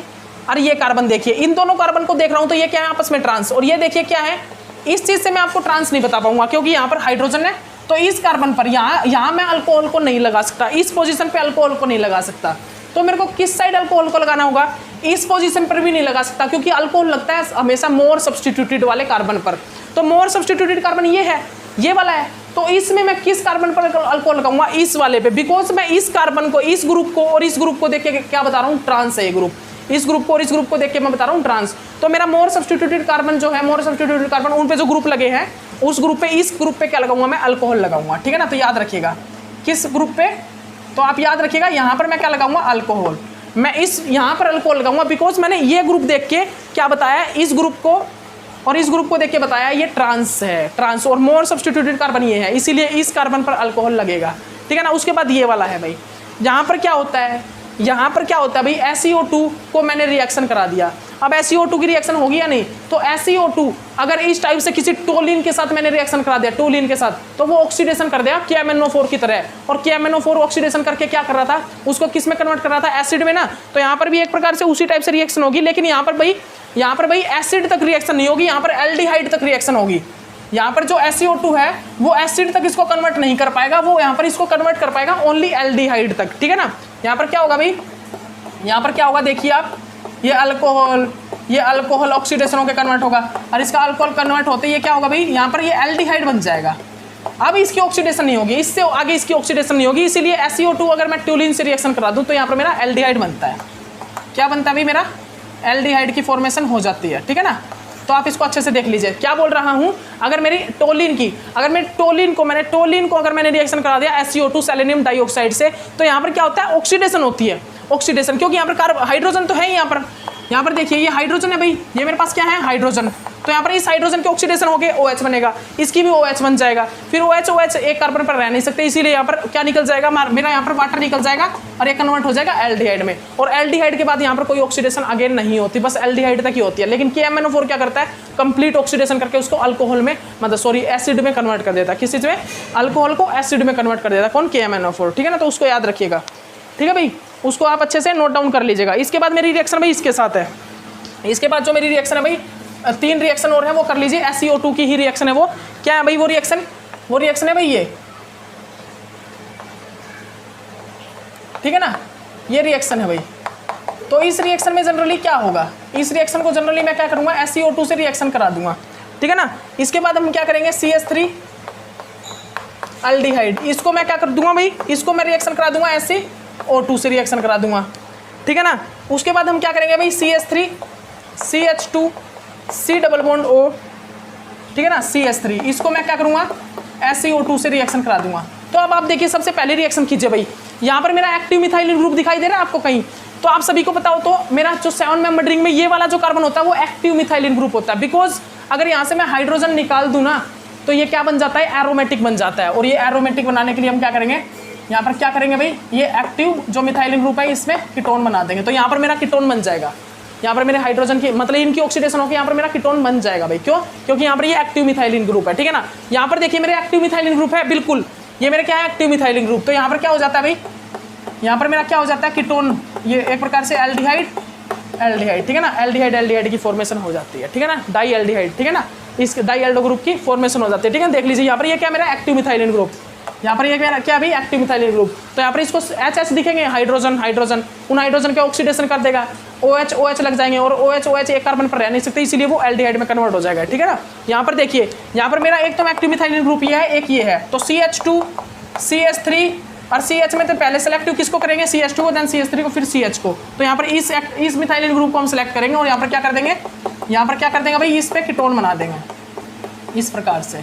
और ये कार्बन देखिए, इन दोनों कार्बन को देख रहा हूँ, तो ये क्या है आपस में ट्रांस, और ये देखिए क्या है। इस चीज से मैं आपको ट्रांस नहीं बता पाऊंगा क्योंकि यहाँ पर हाइड्रोजन है, तो इस कार्बन पर यहाँ मैं अल्कोहल को नहीं लगा सकता, इस पोजीशन पे अल्कोहल को नहीं लगा सकता। तो मेरे को किस साइड अल्कोहल को लगाना होगा, इस पोजीशन पर भी नहीं लगा सकता, क्योंकि अल्कोहल लगता है हमेशा मोर सब्स्टिट्यूटेड वाले कार्बन पर। तो मोर सब्स्टिट्यूटेड कार्बन ये है, ये वाला है, तो इसमें मैं किस कार्बन पर अल्कोहल लगाऊंगा, इस वाले पे, बिकॉज मैं इस कार्बन को, इस ग्रुप को और इस ग्रुप को देख के क्या बता रहा हूँ, ट्रांस है ये ग्रुप। इस ग्रुप को और इस ग्रुप को देख के मैं बता रहा हूँ ट्रांस। तो मेरा मोर सब्स्टिट्यूटेड कार्बन जो है, मोर सब्स्टिट्यूटेड कार्बन, उन पे जो ग्रुप लगे हैं, उस ग्रुप पे, इस ग्रुप पे क्या लगाऊंगा मैं, अल्कोहल लगाऊंगा। ठीक है ना, तो याद रखिएगा किस ग्रुप पे, तो आप याद रखिएगा यहाँ पर मैं क्या लगाऊंगा, अल्कोहल। मैं इस यहाँ पर अल्कोहल लगाऊंगा बिकॉज मैंने ये ग्रुप देख के क्या बताया, इस ग्रुप को और इस ग्रुप को देख के बताया ये ट्रांस है, ट्रांस, और मोर सब्स्टिट्यूटेड कार्बन ये है, इसीलिए इस कार्बन पर अल्कोहल लगेगा। ठीक है ना। उसके बाद ये वाला है भाई, यहाँ पर क्या होता है, यहाँ पर क्या होता है भाई, SeO2 को मैंने रिएक्शन करा दिया। अब SeO2 की रिएक्शन होगी या नहीं, तो SeO2 अगर इस टाइप से किसी टोलिन के साथ मैंने रिएक्शन करा दिया, टोलिन के साथ, तो वो ऑक्सीडेशन कर देगा KMnO4 की तरह। और KMnO4 ऑक्सीडेशन करके क्या कर रहा था, उसको किस में कन्वर्ट कर रहा था, एसिड में ना। तो यहाँ पर भी एक प्रकार से उसी टाइप से रिएक्शन होगी, लेकिन यहाँ पर भाई एसिड तक रिएक्शन नहीं होगी, यहाँ पर एल्डिहाइड तक रिएक्शन होगी। यहाँ पर जो SeO2 है वो एसिड तक इसको कन्वर्ट नहीं कर पाएगा, वो यहाँ पर इसको कन्वर्ट कर पाएगा ओनली एल्डिहाइड तक। ठीक है ना। यहाँ पर क्या होगा भाई, यहाँ पर क्या होगा देखिए आप, ये अल्कोहल ऑक्सीडेशन होकर कन्वर्ट होगा, और इसका अल्कोहल कन्वर्ट होते ये क्या होगा भाई, यहाँ पर ये एल्डिहाइड बन जाएगा। अब इसकी ऑक्सीडेशन नहीं होगी, इससे आगे इसकी ऑक्सीडेशन नहीं होगी, इसीलिए SeO2 अगर मैं टोलिन से रिएक्शन करा दूँ तो यहाँ पर मेरा एल्डिहाइड बनता है। क्या बनता है भाई, मेरा एल्डिहाइड की फॉर्मेशन हो जाती है। ठीक है ना। तो आप इसको अच्छे से देख लीजिए क्या बोल रहा हूँ। अगर मेरी टोलिन को अगर मैंने रिएक्शन करा दिया SeO2 सेलेनियम डाइऑक्साइड से, तो यहाँ पर क्या होता है, ऑक्सीडेशन होती है। ऑक्सीडेशन, क्योंकि यहाँ पर हाइड्रोजन तो है ही यहाँ पर, यहाँ पर देखिए ये हाइड्रोजन है भाई, ये मेरे पास क्या है हाइड्रोजन, तो यहाँ पर इस हाइड्रोजन के ऑक्सीडेशन होके OH बनेगा, इसकी भी OH बन जाएगा, फिर OH एक कार्बन पर रह नहीं सकते, इसीलिए यहाँ पर क्या निकल जाएगा, मेरा यहाँ पर वाटर निकल जाएगा और ये कन्वर्ट हो जाएगा एल्डिहाइड में। और एल्डिहाइड के बाद यहाँ पर कोई ऑक्सीडेशन अगेन नहीं होती, बस एल्डिहाइड तक ही होती है। लेकिन KMnO4 क्या करता है, कंप्लीट ऑक्सीडेशन करके उसको अल्कोहल में, मतलब सॉरी एसिड में कन्वर्ट कर देता है। किस चीज में, अल्कोहल को एसिड में कन्वर्ट कर देता है, कौन, KMnO4, ठीक है ना। तो उसको याद रखिएगा, ठीक है भाई, उसको आप अच्छे से नोट डाउन कर लीजिएगा। इसके बाद मेरी रिएक्शन भाई इसके साथ है, इसके बाद जो मेरी रिएक्शन है भाई 3 रिएक्शन और है वो कर लीजिए, SeO2 की ही रिएक्शन है। वो क्या है भाई, वो रिएक्शन है भाई ये, ठीक है ना, ये रिएक्शन है भाई। तो इस रिएक्शन में जनरली क्या होगा, इस रिएक्शन को जनरली मैं क्या करूंगा, SeO2 से रिएक्शन करा दूंगा, ठीक है ना। इसके बाद हम क्या करेंगे, CH3 एल्डिहाइड, इसको मैं क्या कर दूंगा भाई, इसको मैं रिएक्शन करा दूंगा SeO2 से रिएक्शन करा दूंगा, ठीक है ना। उसके बाद हम क्या करेंगे भाई, CH3 CH2 C double bond O, ठीक है ना, CH3, इसको मैं क्या करूंगा, SeO2 से रिएक्शन करा दूंगा। तो अब आप देखिए सबसे पहले रिएक्शन कीजिए भाई, यहाँ पर मेरा एक्टिव मिथाइल ग्रुप दिखाई दे रहा है आपको कहीं, तो आप सभी को पता हो तो मेरा जो 7 मेंबर रिंग में ये वाला जो कार्बन होता है वो एक्टिव मिथाइलिन ग्रुप होता है। बिकॉज अगर यहाँ से मैं हाइड्रोजन निकाल दूं ना तो ये क्या बन जाता है, एरोमेटिक बन जाता है। और ये एरोमेटिक बनाने के लिए हम क्या करेंगे, यहाँ पर क्या करेंगे भाई, ये एक्टिव जो मिथाइलिन ग्रुप है इसमें कीटोन बना देंगे, तो यहाँ पर मेरा कीटोन बन जाएगा। यहाँ पर मेरे हाइड्रोजन की मतलब इनकी ऑक्सीडेशन होकर यहाँ पर मेरा कीटोन बन जाएगा भाई। क्यों, क्योंकि यहाँ पर ये एक्टिव मिथाइलिन ग्रुप है, ठीक है ना। यहाँ पर देखिए मेरे एक्टिव मिथाइलिन ग्रुप है, बिल्कुल ये मेरे क्या है, एक्टिव मिथाइलिन ग्रुप। तो यहाँ पर क्या हो जाता है भाई, यहाँ पर मेरा क्या हो जाता है, कीटोन, ये एक प्रकार से एल्डिहाइड, ठीक है ना, एल्डिहाइड की फॉर्मेशन हो जाती है, ठीक है ना, डाई एल्डिहाइड, ठीक है ना, इस डाई एल्डो ग्रुप की फॉर्मेशन हो जाती है, ठीक है। देख लीजिए यहाँ पर ये क्या मेरा एक्टिव मिथाइलिन ग्रुप, यहाँ पर ये क्या भाई, एक्टिव मिथाइलिन ग्रुप। तो यहाँ पर इसको H दिखेंगे, हाइड्रोजन उन हाइड्रोजन के ऑक्सीडेशन कर देगा, OH लग जाएंगे, और OH एक कार्बन पर रह नहीं सकते, इसीलिए वो एल्डिहाइड में कन्वर्ट हो जाएगा, ठीक है ना। यहाँ पर देखिए, यहाँ पर मेरा एक तो एक्टिव मिथाइलिन ग्रुप ये है, एक ये है, तो CH2 CH3 और CH में तो पहले सेलेक्टिव किसको करेंगे, CH2 को, देन CH3 को, फिर CH को। तो यहाँ पर इस मिथाइलिन ग्रुप को हम सेलेक्ट करेंगे और यहाँ पर क्या कर देंगे, यहाँ पर क्या कर देंगे भाई, इस पे कीटोन बना देंगे इस प्रकार से,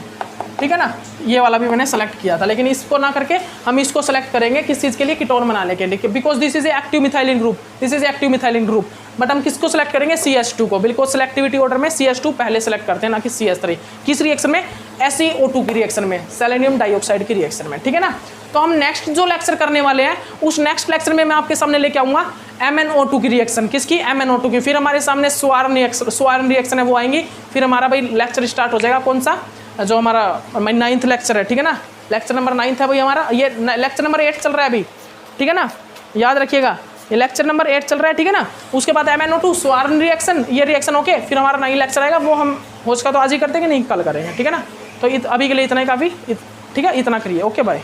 ठीक है ना। ये वाला भी मैंने सेलेक्ट किया था, लेकिन इसको ना करके हम इसको सेलेक्ट करेंगे किस चीज़ के लिए, कीटोन बनाने के लिए, because this is active methylene group, but हम किसको सेलेक्ट करेंगे, CH2 को। बिल्कुल सिलेक्टिविटी ऑर्डर में CH2 पहले सेलेक्ट करते हैं, ना कि CH3। किस रिएक्शन में, SeO2 की रिएक्शन में, सेलेनियम डाइऑक्साइड की रिएक्शन में, ठीक है ना। तो हम नेक्स्ट जो लेक्चर करने वाले हैं उस नेक्स्ट लेक्चर में मैं आपके सामने लेके आऊँगा MnO2 की रिएक्शन, किसकी, MnO2 की। फिर हमारे सामने स्वार्म रिएक्शन है वो आएंगी, फिर हमारा भाई लेक्चर स्टार्ट हो जाएगा, कौन सा, जो हमारा 9th लेक्चर है, ठीक है ना, लेक्चर नंबर 9 है भाई हमारा, ये लेक्चर नंबर 8 चल रहा है अभी, ठीक है ना, याद रखिएगा ये लेक्चर नंबर 8 चल रहा है, ठीक है ना। उसके बाद MnO2 स्वार्म रिएक्शन, ये रिएक्शन ओके, फिर हमारा 9 लेक्चर आएगा, वो हम होज का तो आज ही करते हैं कि नहीं, कल करेंगे, ठीक है ना। तो अभी के लिए इतना ही काफ़ी, ठीक है, इतना करिए, ओके बाय।